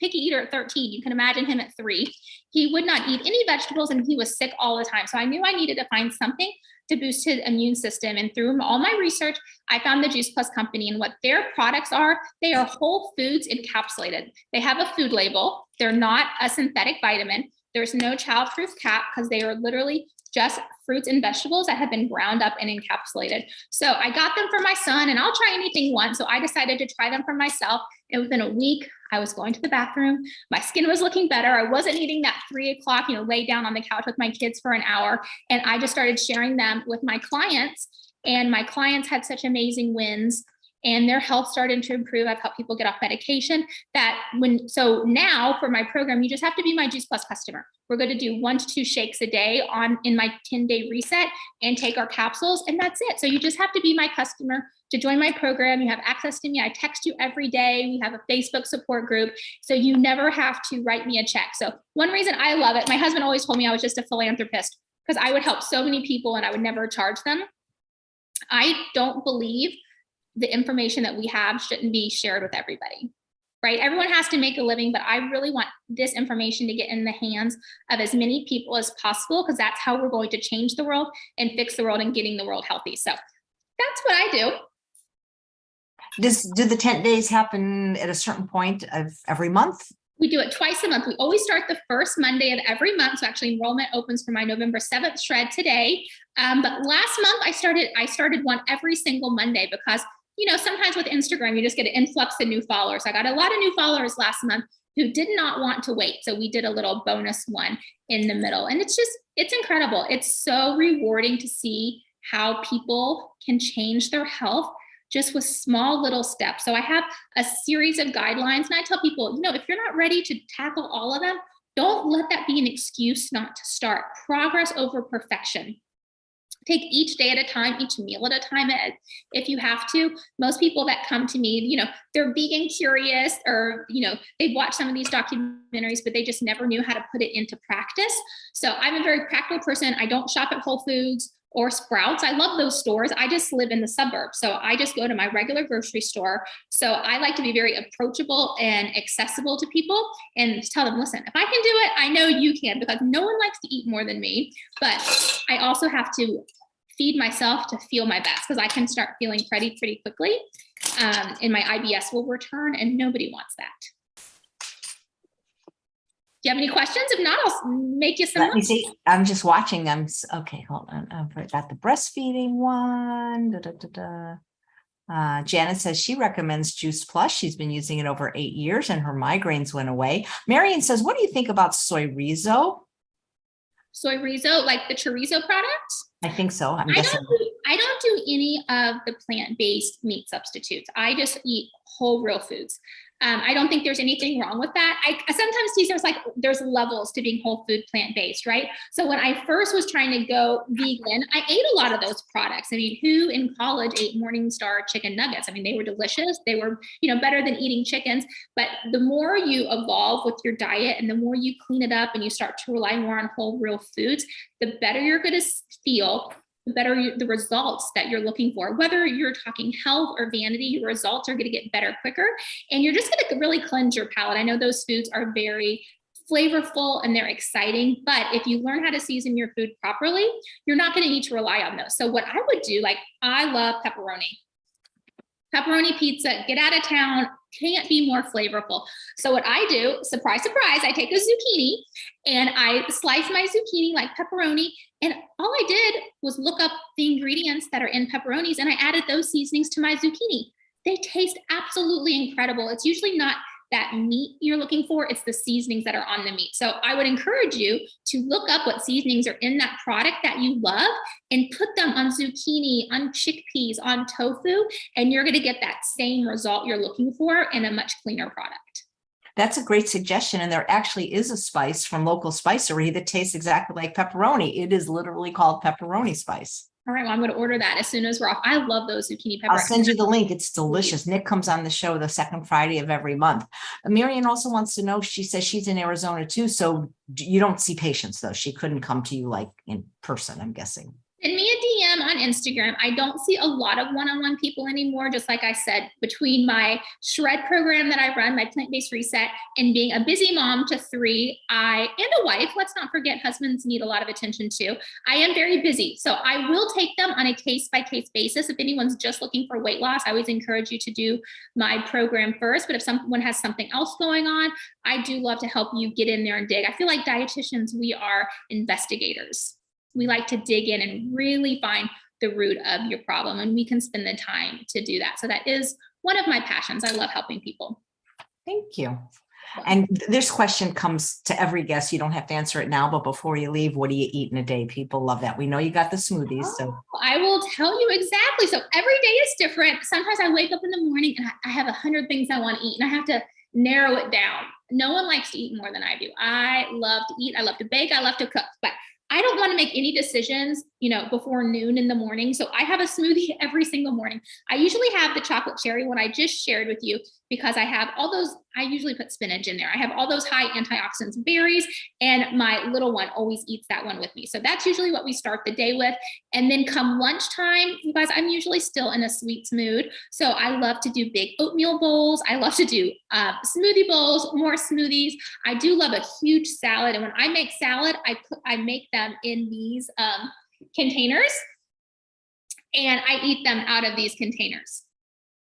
picky eater at 13, you can imagine him at 3. He would not eat any vegetables and he was sick all the time. So I knew I needed to find something to boost his immune system. And through all my research, I found the Juice Plus company, and what their products are, they are whole foods encapsulated. They have a food label. They're not a synthetic vitamin. There's no child-proof cap because they are literally just fruits and vegetables that have been ground up and encapsulated. So I got them for my son, and I'll try anything once. So I decided to try them for myself. And within a week, I was going to the bathroom. My skin was looking better. I wasn't eating that 3 o'clock, lay down on the couch with my kids for an hour. And I just started sharing them with my clients, and my clients had such amazing wins, and their health started to improve. I've helped people get off medication so now for my program, you just have to be my Juice Plus customer. We're going to do 1 to 2 shakes a day in my 10-day reset and take our capsules, and that's it. So you just have to be my customer to join my program. You have access to me. I text you every day. We have a Facebook support group, so you never have to write me a check. So one reason I love it, my husband always told me I was just a philanthropist because I would help so many people and I would never charge them. I don't believe the information that we have shouldn't be shared with everybody, right? Everyone has to make a living, but I really want this information to get in the hands of as many people as possible, because that's how we're going to change the world and fix the world and getting the world healthy. So that's what I do. Do the 10 days happen at a certain point of every month? We do it twice a month. We always start the first Monday of every month. So actually enrollment opens for my November 7th shred today. But last month I started one every single Monday because sometimes with Instagram, you just get an influx of new followers. I got a lot of new followers last month who did not want to wait. So we did a little bonus one in the middle. And it's incredible. It's so rewarding to see how people can change their health just with small little steps. So I have a series of guidelines, and I tell people, if you're not ready to tackle all of them, don't let that be an excuse not to start. Progress over perfection. Take each day at a time, each meal at a time, if you have to. Most people that come to me, they're vegan curious, or, they've watched some of these documentaries, but they just never knew how to put it into practice. So I'm a very practical person. I don't shop at Whole Foods or Sprouts. I love those stores. I just live in the suburbs. So I just go to my regular grocery store. So I like to be very approachable and accessible to people and tell them, listen, if I can do it, I know you can, because no one likes to eat more than me. But I also have to feed myself to feel my best, because I can start feeling pretty quickly. And my IBS will return, and nobody wants that. Do you have any questions? If not, I'll make you some. Let me see. I'm just watching. Okay. Hold on. I've got the breastfeeding one. Da, da, da, da. Janet says she recommends Juice Plus. She's been using it over 8 years and her migraines went away. Marion says, what do you think about soy rizo? Soy rizo, like the chorizo product? I think so. I don't do any of the plant-based meat substitutes. I just eat whole real foods. I don't think there's anything wrong with that. I sometimes see there's levels to being whole food plant-based, right? So when I first was trying to go vegan, I ate a lot of those products. I mean, who in college ate Morningstar chicken nuggets? I mean, they were delicious. They were, better than eating chickens. But the more you evolve with your diet and the more you clean it up and you start to rely more on whole real foods, the better you're going to feel, the better the results that you're looking for. Whether you're talking health or vanity, your results are going to get better quicker. And you're just going to really cleanse your palate. I know those foods are very flavorful and they're exciting, but if you learn how to season your food properly, you're not going to need to rely on those. So what I would do, I love pepperoni. Pepperoni pizza, get out of town, can't be more flavorful. So what I do, surprise, surprise, I take a zucchini and I slice my zucchini like pepperoni. And all I did was look up the ingredients that are in pepperonis and I added those seasonings to my zucchini. They taste absolutely incredible. It's usually not that meat you're looking for, it's the seasonings that are on the meat. So I would encourage you to look up what seasonings are in that product that you love and put them on zucchini, on chickpeas, on tofu, and you're going to get that same result you're looking for in a much cleaner product. That's a great suggestion. And there actually is a spice from local spicery that tastes exactly like pepperoni. It is literally called pepperoni spice. All right, well, I'm going to order that as soon as we're off. I love those zucchini peppers. I'll send you the link. It's delicious. Nick comes on the show the second Friday of every month. Marion also wants to know, she says she's in Arizona too. So you don't see patients though. She couldn't come to you like in person, I'm guessing. Send me a DM on Instagram. I don't see a lot of one-on-one people anymore. Just like I said, between my shred program that I run, my plant-based reset, and being a busy mom to 3, and a wife, let's not forget husbands need a lot of attention too. I am very busy. So I will take them on a case-by-case basis. If anyone's just looking for weight loss, I always encourage you to do my program first. But if someone has something else going on, I do love to help you get in there and dig. I feel like dietitians, we are investigators. We like to dig in and really find the root of your problem, and we can spend the time to do that. So that is one of my passions. I love helping people. Thank you. And this question comes to every guest. You don't have to answer it now, but before you leave, what do you eat in a day? People love that. We know you got the smoothies. So I will tell you exactly. So every day is different. Sometimes I wake up in the morning and I have 100 things I want to eat and I have to narrow it down. No one likes to eat more than I do. I love to eat. I love to bake. I love to cook, but I don't want to make any decisions, before noon in the morning. So I have a smoothie every single morning. I usually have the chocolate cherry one I just shared with you because I have all those, I usually put spinach in there. I have all those high antioxidants berries, and my little one always eats that one with me. So that's usually what we start the day with. And then come lunchtime, you guys, I'm usually still in a sweets mood. So I love to do big oatmeal bowls. I love to do smoothie bowls, more smoothies. I do love a huge salad. And when I make salad, I make them in these containers, and I eat them out of these containers.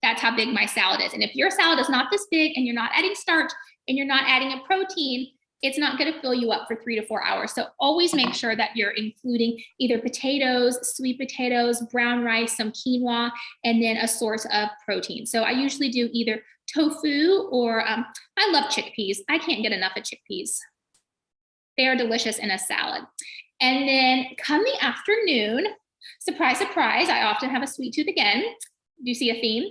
That's how big my salad is. And if your salad is not this big and you're not adding starch and you're not adding a protein, it's not going to fill you up for 3 to 4 hours. So always make sure that you're including either potatoes, sweet potatoes, brown rice, some quinoa, and then a source of protein. So I usually do either tofu or I love chickpeas. I can't get enough of chickpeas. They are delicious in a salad. And then come the afternoon, surprise, surprise, I often have a sweet tooth again. Do you see a theme?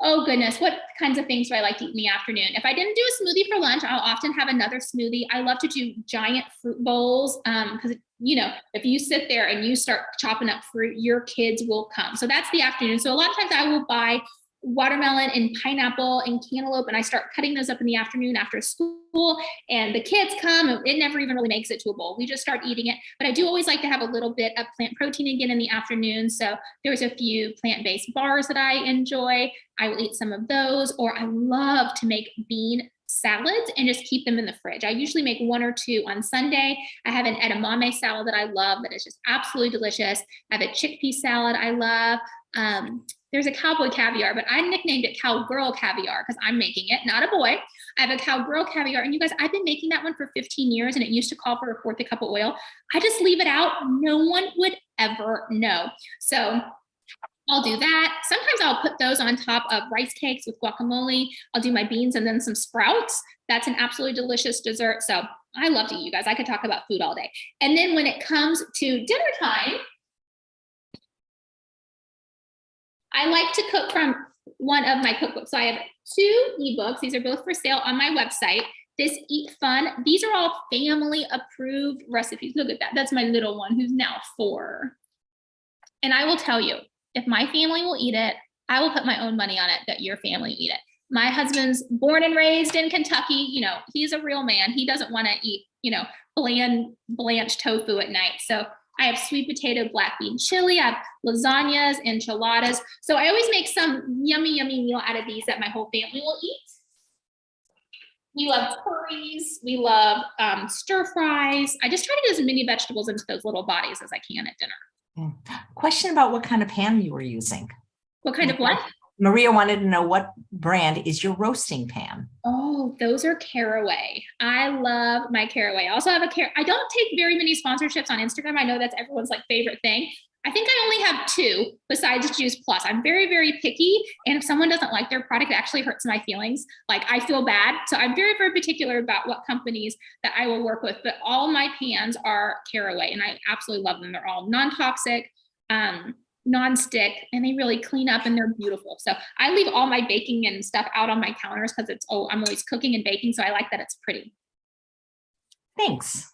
Oh goodness, what kinds of things do I like to eat in the afternoon? If I didn't do a smoothie for lunch, I'll often have another smoothie. I love to do giant fruit bowls because, if you sit there and you start chopping up fruit, your kids will come. So that's the afternoon. So a lot of times I will buy watermelon and pineapple and cantaloupe, and I start cutting those up in the afternoon after school, and the kids come, and it never even really makes it to a bowl. We just start eating it. But I do always like to have a little bit of plant protein again in the afternoon. So there's a few plant-based bars that I enjoy. I will eat some of those, or I love to make bean salads and just keep them in the fridge. I usually make 1 or 2 on Sunday. I have an edamame salad that I love that is just absolutely delicious. I have a chickpea salad I love. There's a cowboy caviar, but I nicknamed it cowgirl caviar because I'm making it, not a boy. I have a cowgirl caviar. And you guys, I've been making that one for 15 years and it used to call for a fourth a cup of oil. I just leave it out. No one would ever know. So I'll do that. Sometimes I'll put those on top of rice cakes with guacamole. I'll do my beans and then some sprouts. That's an absolutely delicious dessert. So I love to eat, you guys. I could talk about food all day. And then when it comes to dinner time, I like to cook from one of my cookbooks. So I have 2 ebooks. These are both for sale on my website. This Eat Fun. These are all family approved recipes. Look at that. That's my little one who's now 4. And I will tell you, if my family will eat it, I will put my own money on it that your family eat it. My husband's born and raised in Kentucky. You know, he's a real man. He doesn't want to eat, you know, bland blanched tofu at night. So I have sweet potato, black bean chili. I have lasagnas, enchiladas. So I always make some yummy, yummy meal out of these that my whole family will eat. We love curries. We love stir fries. I just try to get as many vegetables into those little bodies as I can at dinner. Question about what kind of pan you were using. What kind of what? Maria wanted to know what brand is your roasting pan? Oh, those are Caraway. I love my Caraway. I also have a I don't take very many sponsorships on Instagram. I know that's everyone's like favorite thing. I think I only have 2 besides Juice Plus. I'm very, very picky. And if someone doesn't like their product, it actually hurts my feelings. Like I feel bad. So I'm very, very particular about what companies that I will work with, but all my pans are Caraway and I absolutely love them. They're all non-toxic, non-stick, and they really clean up and they're beautiful. So I leave all my baking and stuff out on my counters because it's, I'm always cooking and baking. So I like that it's pretty. Thanks.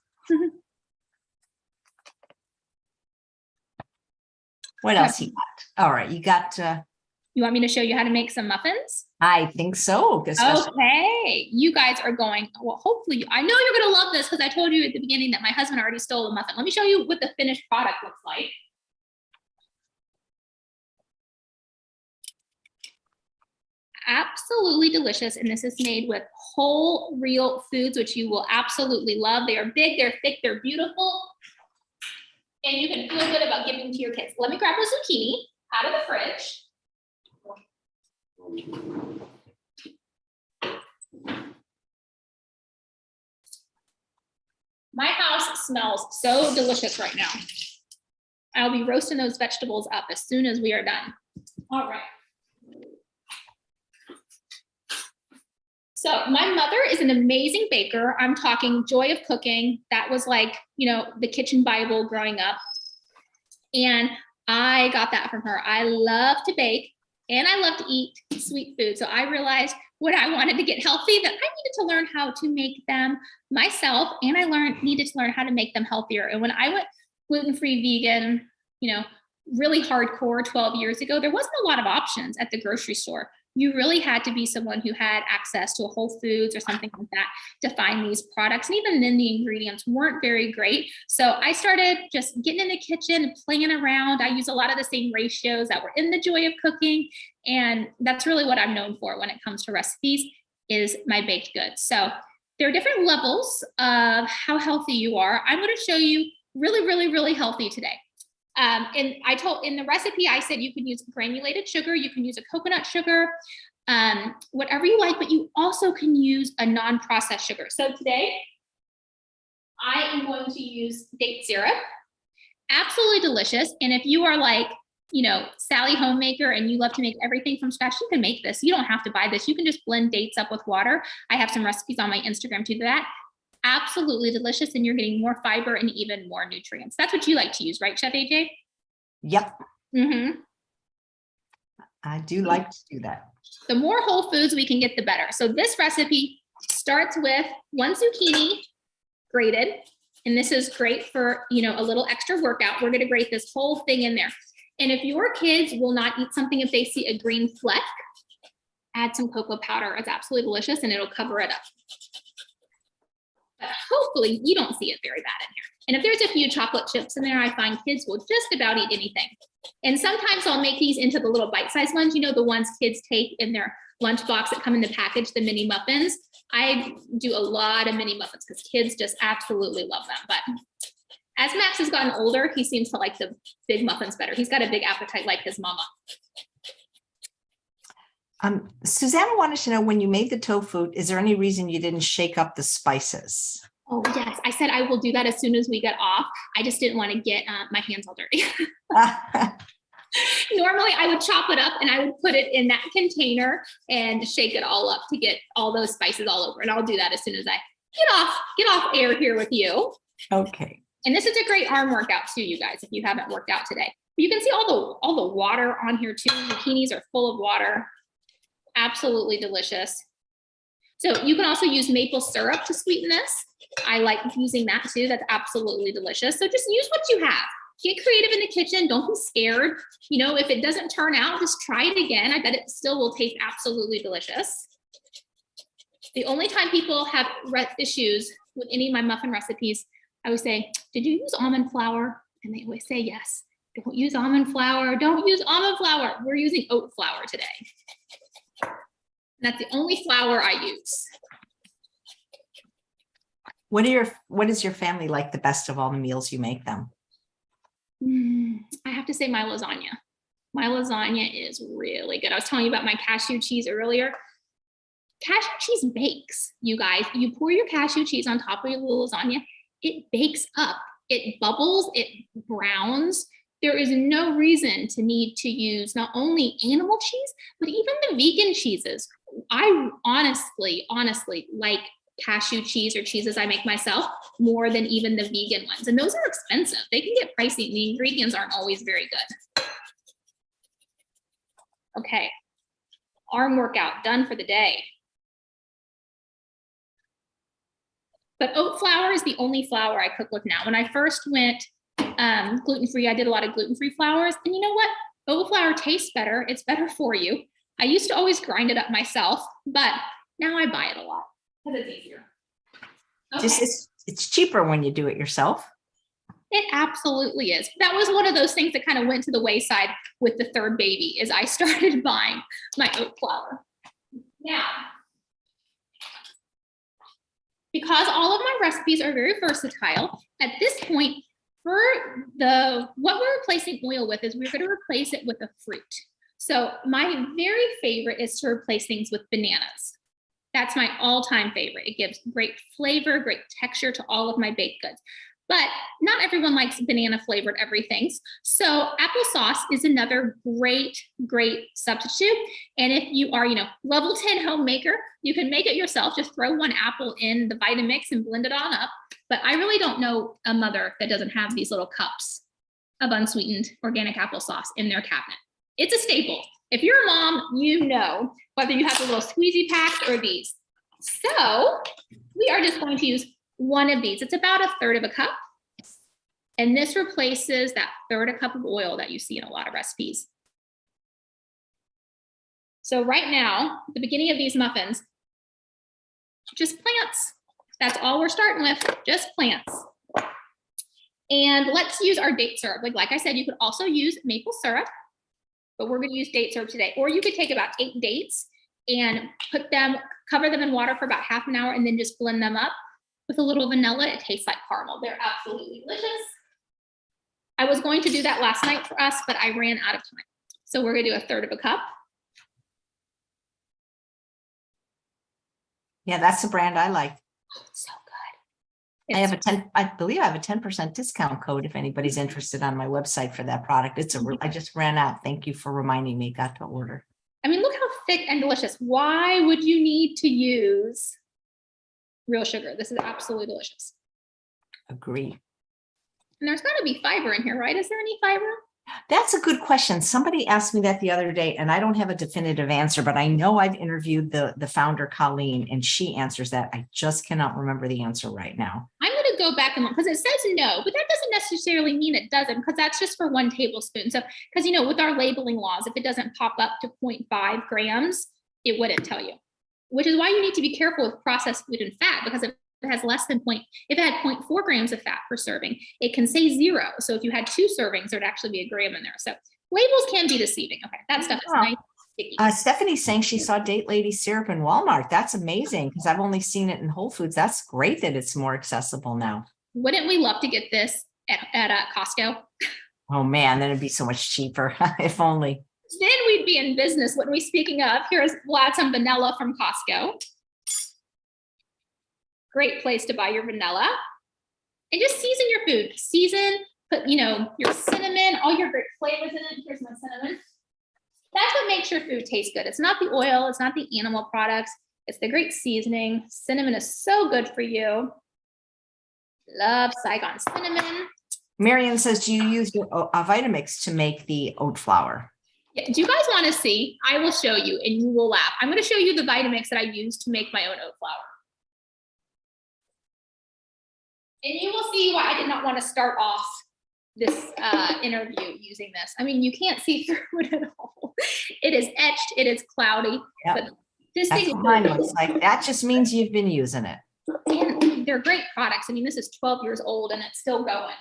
What else you got? All right, you got... You want me to show you how to make some muffins? I think so. Okay, you guys are going, well, hopefully, I know you're gonna love this because I told you at the beginning that my husband already stole a muffin. Let me show you what the finished product looks like. Absolutely delicious. And this is made with whole real foods, which you will absolutely love. They are big, they're thick, they're beautiful. And you can feel good about giving to your kids. Let me grab a zucchini out of the fridge. My house smells so delicious right now. I'll be roasting those vegetables up as soon as we are done. All right. So my mother is an amazing baker. I'm talking joy of cooking. That was like, you know, the kitchen Bible growing up. And I got that from her. I love to bake and I love to eat sweet food. So I realized when I wanted to get healthy that I needed to learn how to make them myself. And I needed to learn how to make them healthier. And when I went gluten-free vegan, you know, really hardcore 12 years ago, there wasn't a lot of options at the grocery store. You really had to be someone who had access to a Whole Foods or something like that to find these products. And even then the ingredients weren't very great. So I started just getting in the kitchen and playing around. I use a lot of the same ratios that were in the joy of cooking. And that's really what I'm known for when it comes to recipes is my baked goods. So there are different levels of how healthy you are. I'm going to show you really, really, really healthy today. And I told in the recipe, I said you can use granulated sugar, you can use a coconut sugar, whatever you like, but you also can use a non-processed sugar. So today, I am going to use date syrup. Absolutely delicious. And if you are like, you know, Sally Homemaker and you love to make everything from scratch, you can make this. You don't have to buy this. You can just blend dates up with water. I have some recipes on my Instagram to do that. Absolutely delicious, and you're getting more fiber and even more nutrients. That's what you like to use, right, Chef AJ? Yep. Mm-hmm. I do like to do that. The more whole foods we can get, the better. So this recipe starts with 1 zucchini grated, and this is great for, you know, a little extra workout. We're going to grate this whole thing in there. And if your kids will not eat something if they see a green fleck, add some cocoa powder. It's absolutely delicious, and it'll cover it up. But hopefully you don't see it very bad in here. And if there's a few chocolate chips in there, I find kids will just about eat anything. And sometimes I'll make these into the little bite-sized ones, you know, the ones kids take in their lunchbox that come in the package, the mini muffins. I do a lot of mini muffins because kids just absolutely love them. But as Max has gotten older, he seems to like the big muffins better. He's got a big appetite like his mama. Susanna wanted to know, when you made the tofu, is there any reason you didn't shake up the spices? Oh, yes. I said I will do that as soon as we get off. I just didn't want to get my hands all dirty. Normally, I would chop it up and I would put it in that container and shake it all up to get all those spices all over. And I'll do that as soon as I get off air here with you. Okay. And this is a great arm workout too, you guys, if you haven't worked out today. You can see all the water on here too. Zucchinis are full of water. Absolutely delicious. So you can also use maple syrup to sweeten this. I like using that too. That's absolutely delicious. So just use what you have. Get creative in the kitchen. Don't be scared. You know, if it doesn't turn out, just try it again. I bet it still will taste absolutely delicious. The only time people have issues with any of my muffin recipes, I would say, did you use almond flour? And they always say yes. Don't use almond flour. Don't use almond flour. We're using oat flour today. And that's the only flour I use. What is your family like the best of all the meals you make them? I have to say my lasagna. My lasagna is really good. I was telling you about my cashew cheese earlier. Cashew cheese bakes, you guys. You pour your cashew cheese on top of your little lasagna. It bakes up. It bubbles. It browns. There is no reason to need to use not only animal cheese, but even the vegan cheeses. I honestly like cashew cheese or cheeses I make myself more than even the vegan ones. And those are expensive. They can get pricey. The ingredients aren't always very good. Okay, arm workout done for the day. But oat flour is the only flour I cook with now. When I first went gluten-free, I did a lot of gluten-free flours. And you know what? Oat flour tastes better. It's better for you. I used to always grind it up myself, but now I buy it a lot because it's easier. Okay. It's cheaper when you do it yourself. It absolutely is. That was one of those things that kind of went to the wayside with the third baby, is I started buying my oat flour. Now, because all of my recipes are very versatile, at this point, for what we're replacing oil with is we're going to replace it with a fruit. So my very favorite is to replace things with bananas. That's my all-time favorite. It gives great flavor, great texture to all of my baked goods. But not everyone likes banana flavored everything. So applesauce is another great substitute. And if you are, level 10 homemaker, you can make it yourself. Just throw one apple in the Vitamix and blend it on up. But I really don't know a mother that doesn't have these little cups of unsweetened organic applesauce in their cabinet. It's a staple. If you're a mom, you know whether you have the little squeezy packs or these. So we are just going to use one of these. It's about 1/3 of a cup. And this replaces that 1/3 a cup of oil that you see in a lot of recipes. So right now, at the beginning of these muffins, just plants. That's all we're starting with, just plants. And let's use our date syrup. Like I said, you could also use maple syrup, but we're gonna use date syrup today. Or you could take about 8 dates and cover them in water for about half an hour and then just blend them up with a little vanilla. It tastes like caramel. They're absolutely delicious. I was going to do that last night for us, but I ran out of time. So we're gonna do 1/3 of a cup. Yeah, that's the brand I like. So good. I believe I have a 10% discount code if anybody's interested on my website for that product. I just ran out. Thank you for reminding me. Got to order. I mean, look how thick and delicious. Why would you need to use real sugar? This is absolutely delicious. Agree. And there's got to be fiber in here, right? Is there any fiber? That's a good question. Somebody asked me that the other day, and I don't have a definitive answer, but I know I've interviewed the founder, Colleen, and she answers that. I just cannot remember the answer right now. I'm going to go back and look because it says no, but that doesn't necessarily mean it doesn't, because that's just for 1 tablespoon. So, because, with our labeling laws, if it doesn't pop up to 0.5 grams, it wouldn't tell you, which is why you need to be careful with processed food and fat, because if it has less than if it had 0.4 grams of fat per serving, it can say 0. So if you had 2 servings, there'd actually be a gram in there. So labels can be deceiving. Okay, that stuff is nice. Sticky. Stephanie's saying she saw Date Lady syrup in Walmart. That's amazing because I've only seen it in Whole Foods. That's great that it's more accessible now. Wouldn't we love to get this at Costco? Oh man, then it'd be so much cheaper if only. then we'd be in business, wouldn't we? Speaking of, we'll add some vanilla from Costco. Great place to buy your vanilla. And just season your food. Season, put, your cinnamon, all your great flavors in it. Here's my cinnamon. That's what makes your food taste good. It's not the oil, it's not the animal products, it's the great seasoning. Cinnamon is so good for you. Love Saigon cinnamon. Marion says, do you use a Vitamix to make the oat flour? Yeah. Do you guys want to see? I will show you and you will laugh. I'm going to show you the Vitamix that I use to make my own oat flour. And you will see why I did not want to start off this interview using this. I mean, you can't see through it at all. It is etched, it is cloudy, Yep. but this That's thing what mine looks like. That just means you've been using it. and they're great products. I mean, this is 12 years old and it's still going.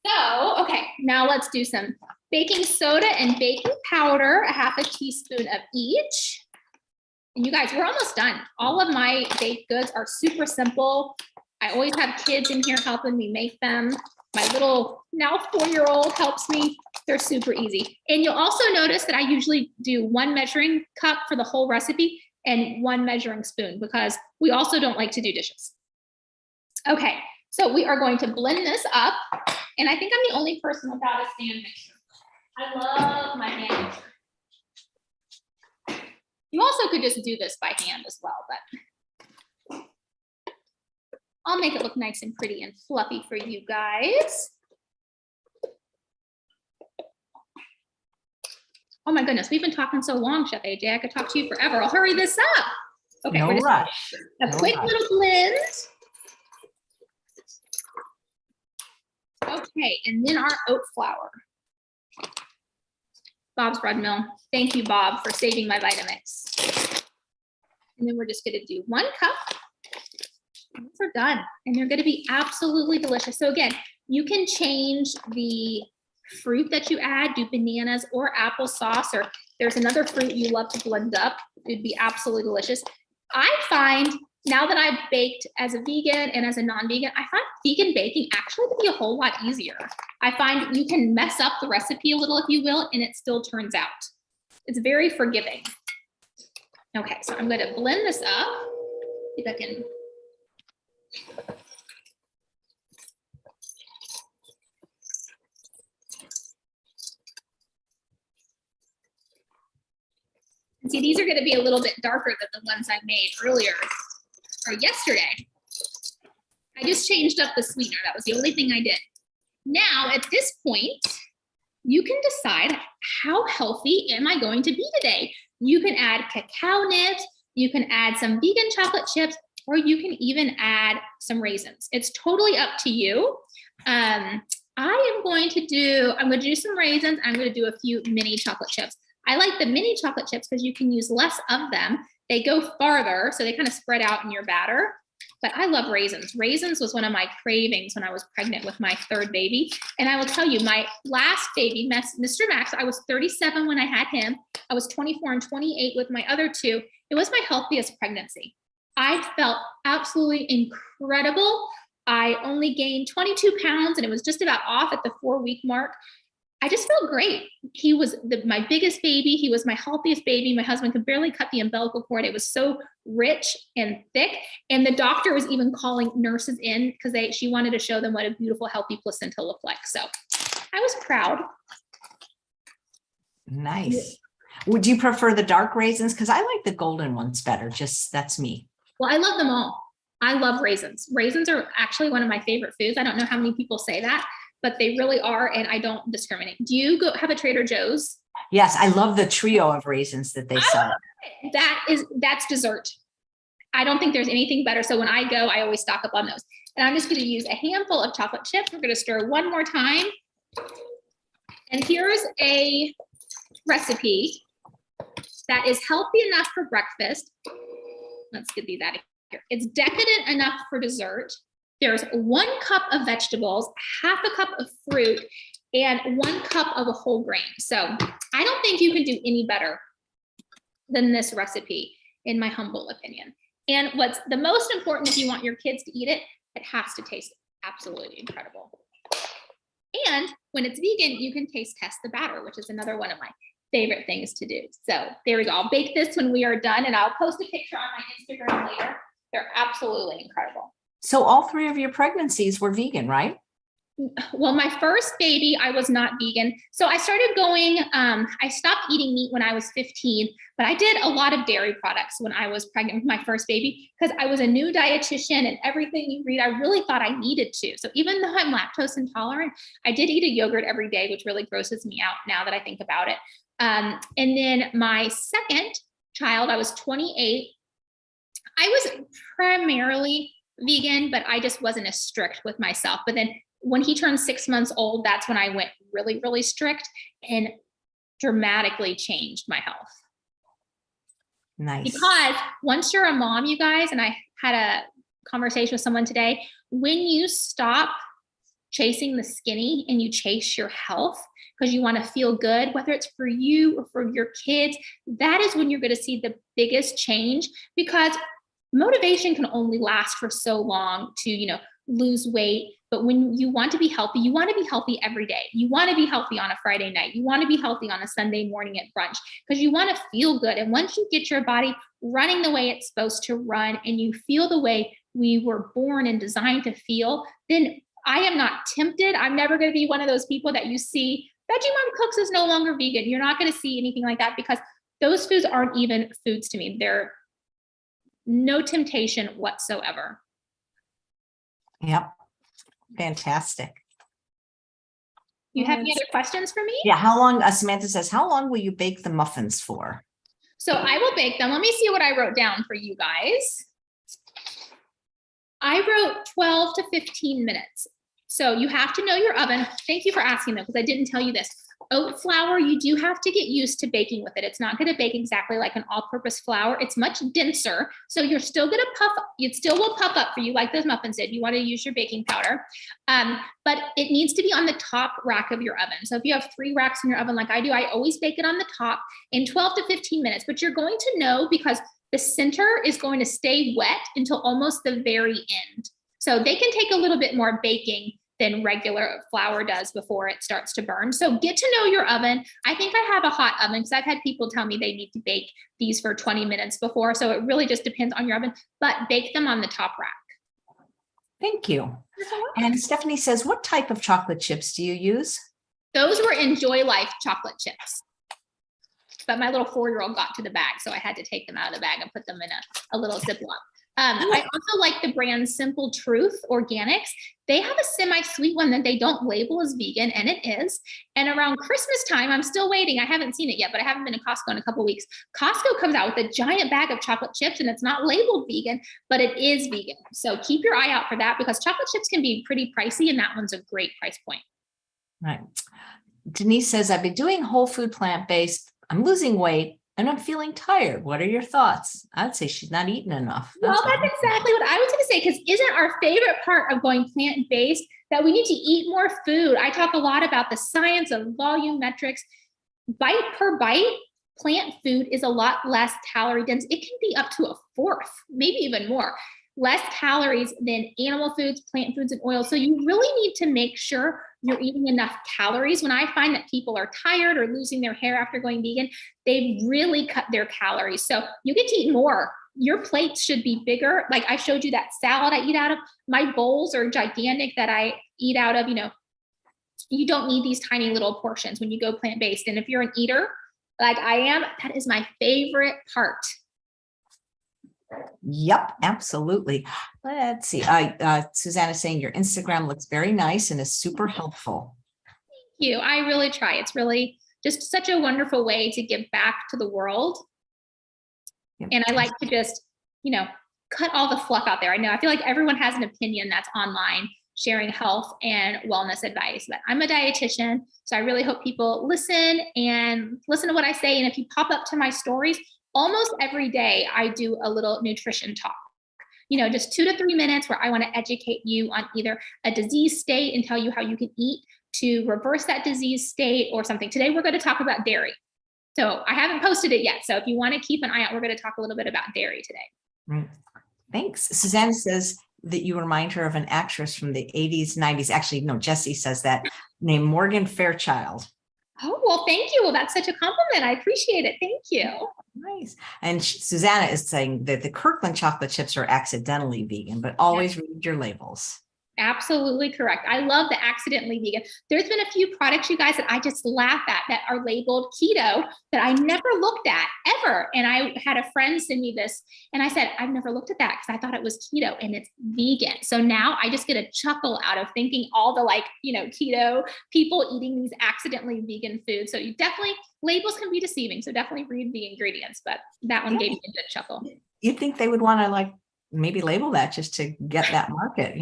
So, okay, now let's do some baking soda and baking powder, a half a teaspoon of each. And you guys, we're almost done. All of my baked goods are super simple. I always have kids in here helping me make them. My little now 4-year-old helps me. They're super easy. And you'll also notice that I usually do 1 measuring cup for the whole recipe and 1 measuring spoon because we also don't like to do dishes. Okay, so we are going to blend this up. And I think I'm the only person without a stand mixer. I love my hand mixer. You also could just do this by hand as well, but I'll make it look nice and pretty and fluffy for you guys. Oh my goodness, we've been talking so long, Chef AJ. I could talk to you forever. I'll hurry this up. Okay, No we're just rush. a No quick rush. little blend. Okay, and then our oat flour. Bob's Bread Mill. Thank you, Bob, for saving my Vitamix. And then we're just gonna do 1 cup. And these are done, and they're gonna be absolutely delicious. So again, you can change the fruit that you add, do bananas or applesauce, or there's another fruit you love to blend up. It'd be absolutely delicious. I find now that I've baked as a vegan and as a non-vegan, I find vegan baking actually to be a whole lot easier. I find you can mess up the recipe a little, if you will, and it still turns out. It's very forgiving. Okay, so I'm gonna blend this up. See if I can. And see, these are gonna be a little bit darker than the ones I made earlier or yesterday. I just changed up the sweetener. That was the only thing I did. Now, at this point, you can decide how healthy am I going to be today. You can add cacao nibs, you can add some vegan chocolate chips, or you can even add some raisins. It's totally up to you. I'm going to do some raisins. I'm going to do a few mini chocolate chips. I like the mini chocolate chips because you can use less of them. They go farther, so they kind of spread out in your batter. But I love raisins. Raisins was one of my cravings when I was pregnant with my 3rd baby. And I will tell you, my last baby, Mr. Max, I was 37 when I had him. I was 24 and 28 with my other 2. It was my healthiest pregnancy. I felt absolutely incredible. I only gained 22 pounds and it was just about off at the 4-week mark. I just felt great. He was my biggest baby. He was my healthiest baby. My husband could barely cut the umbilical cord. It was so rich and thick. And the doctor was even calling nurses in because she wanted to show them what a beautiful, healthy placenta looked like. So I was proud. Nice. Would you prefer the dark raisins? Because I like the golden ones better. Just that's me. Well, I love them all. I love raisins. Raisins are actually one of my favorite foods. I don't know how many people say that, but they really are, and I don't discriminate. Do you go have a Trader Joe's? Yes, I love the trio of raisins that they sell. That's dessert. I don't think there's anything better. So when I go, I always stock up on those. And I'm just going to use a handful of chocolate chips. We're going to stir one more time. And here's a recipe that is healthy enough for breakfast. Let's get these out of here. It's decadent enough for dessert. There's 1 cup of vegetables, half a cup of fruit, and 1 cup of a whole grain. So I don't think you can do any better than this recipe, in my humble opinion. And what's the most important if you want your kids to eat it, it has to taste absolutely incredible. And when it's vegan, you can taste test the batter, which is another one of my favorite things to do. So there we go. I'll bake this when we are done, and I'll post a picture on my Instagram later. They're absolutely incredible. So all 3 of your pregnancies were vegan, right? Well, my first baby, I was not vegan. So I started going, I stopped eating meat when I was 15, but I did a lot of dairy products when I was pregnant with my first baby because I was a new dietitian, and everything you read, I really thought I needed to. So even though I'm lactose intolerant, I did eat a yogurt every day, which really grosses me out now that I think about it. And then my second child, I was 28. I was primarily vegan, but I just wasn't as strict with myself. But then when he turned 6 months old, that's when I went really, really strict and dramatically changed my health. Nice. Because once you're a mom, you guys, and I had a conversation with someone today, when you stop chasing the skinny and you chase your health because you want to feel good, whether it's for you or for your kids, that is when you're going to see the biggest change, because motivation can only last for so long to, lose weight. But when you want to be healthy, you want to be healthy every day. You want to be healthy on a Friday night. You want to be healthy on a Sunday morning at brunch because you want to feel good. And once you get your body running the way it's supposed to run and you feel the way we were born and designed to feel, then I am not tempted. I'm never going to be one of those people that you see, Veggie Mom Cooks is no longer vegan. You're not going to see anything like that because those foods aren't even foods to me. They're no temptation whatsoever. Yep. Fantastic. You have any other questions for me? Yeah. How long, Samantha says, how long will you bake the muffins for? So I will bake them. Let me see what I wrote down for you guys. I wrote 12 to 15 minutes. So you have to know your oven. Thank you for asking though, because I didn't tell you this. Oat flour, you do have to get used to baking with it. It's not going to bake exactly like an all-purpose flour. It's much denser. So you're still going to puff. It still will puff up for you like those muffins did. You want to use your baking powder. But it needs to be on the top rack of your oven. So if you have 3 racks in your oven like I do, I always bake it on the top in 12 to 15 minutes. But you're going to know because the center is going to stay wet until almost the very end. So they can take a little bit more baking than regular flour does before it starts to burn. So get to know your oven. I think I have a hot oven because I've had people tell me they need to bake these for 20 minutes before. So it really just depends on your oven, but bake them on the top rack. Thank you. And Stephanie says, what type of chocolate chips do you use? Those were Enjoy Life chocolate chips. But my little 4-year-old got to the bag, so I had to take them out of the bag and put them in a little Ziploc. I also like the brand Simple Truth Organics. They have a semi-sweet one that they don't label as vegan, and it is. And around Christmas time, I'm still waiting. I haven't seen it yet, but I haven't been to Costco in a couple of weeks. Costco comes out with a giant bag of chocolate chips, and it's not labeled vegan, but it is vegan. So keep your eye out for that because chocolate chips can be pretty pricey, and that one's a great price point. Right. Denise says, I've been doing whole food plant-based. I'm losing weight and I'm feeling tired. What are your thoughts? I'd say she's not eating enough. That's exactly what I was going to say, because isn't our favorite part of going plant-based that we need to eat more food? I talk a lot about the science of volumetrics. Bite per bite, plant food is a lot less calorie dense. It can be up to a fourth, maybe even more. Less calories than animal foods, plant foods, and oils. So you really need to make sure you're eating enough calories. When I find that people are tired or losing their hair after going vegan, they've really cut their calories. So you get to eat more. Your plates should be bigger. Like I showed you that salad I eat out of. My bowls are gigantic that I eat out of. You don't need these tiny little portions when you go plant-based. And if you're an eater, like I am, that is my favorite part. Yep, absolutely. Let's see. Susanna is saying your Instagram looks very nice and is super helpful. Thank you. I really try. It's really just such a wonderful way to give back to the world. Yep. And I like to just, cut all the fluff out there. I feel like everyone has an opinion that's online sharing health and wellness advice, but I'm a dietitian. So I really hope people listen to what I say. And if you pop up to my stories, almost every day I do a little nutrition talk, just 2 to 3 minutes where I want to educate you on either a disease state and tell you how you can eat to reverse that disease state or something. Today, we're going to talk about dairy. So I haven't posted it yet. So if you want to keep an eye out, we're going to talk a little bit about dairy today. Right. Thanks. Susanna says, that you remind her of an actress from the 80s, 90s. Actually, no, Jessie says that, named Morgan Fairchild. Oh, well, thank you. Well, that's such a compliment. I appreciate it. Thank you. Nice. And Susanna is saying that the Kirkland chocolate chips are accidentally vegan, but always read your labels. Absolutely correct. I love the accidentally vegan. There's been a few products, you guys, that I just laugh at that are labeled keto that I never looked at ever. And I had a friend send me this and I said, I've never looked at that because I thought it was keto and it's vegan. So now I just get a chuckle out of thinking all the keto people eating these accidentally vegan foods. So you definitely, labels can be deceiving. So definitely read the ingredients, but that one gave me a good chuckle. You'd think they would want to maybe label that just to get that market,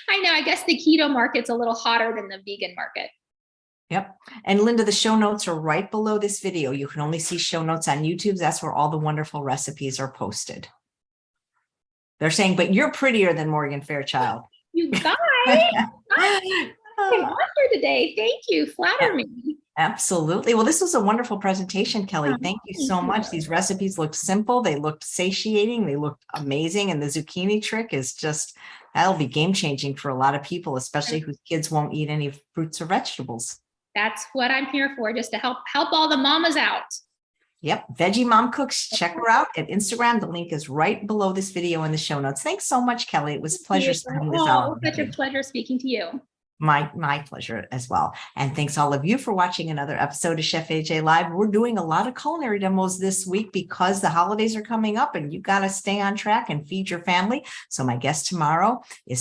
I know. I guess the keto market's a little hotter than the vegan market. Yep. And Linda, the show notes are right below this video. You can only see show notes on YouTube. That's where all the wonderful recipes are posted. They're saying, but you're prettier than Morgan Fairchild. You guys, I'm here today. Thank you. Flatter me. Absolutely. Well, this was a wonderful presentation, Kelly. Thank you so much. These recipes look simple. They looked satiating. They looked amazing. And the zucchini trick is just, that'll be game changing for a lot of people, especially whose kids won't eat any fruits or vegetables. That's what I'm here for, just to help all the mamas out. Yep. Veggie Mom Cooks. Check her out at Instagram. The link is right below this video in the show notes. Thanks so much, Kelly. It was a pleasure spending this hour. Such a pleasure speaking to you. My pleasure as well. And thanks all of you for watching another episode of Chef AJ Live. We're doing a lot of culinary demos this week because the holidays are coming up and you got to stay on track and feed your family. So my guest tomorrow is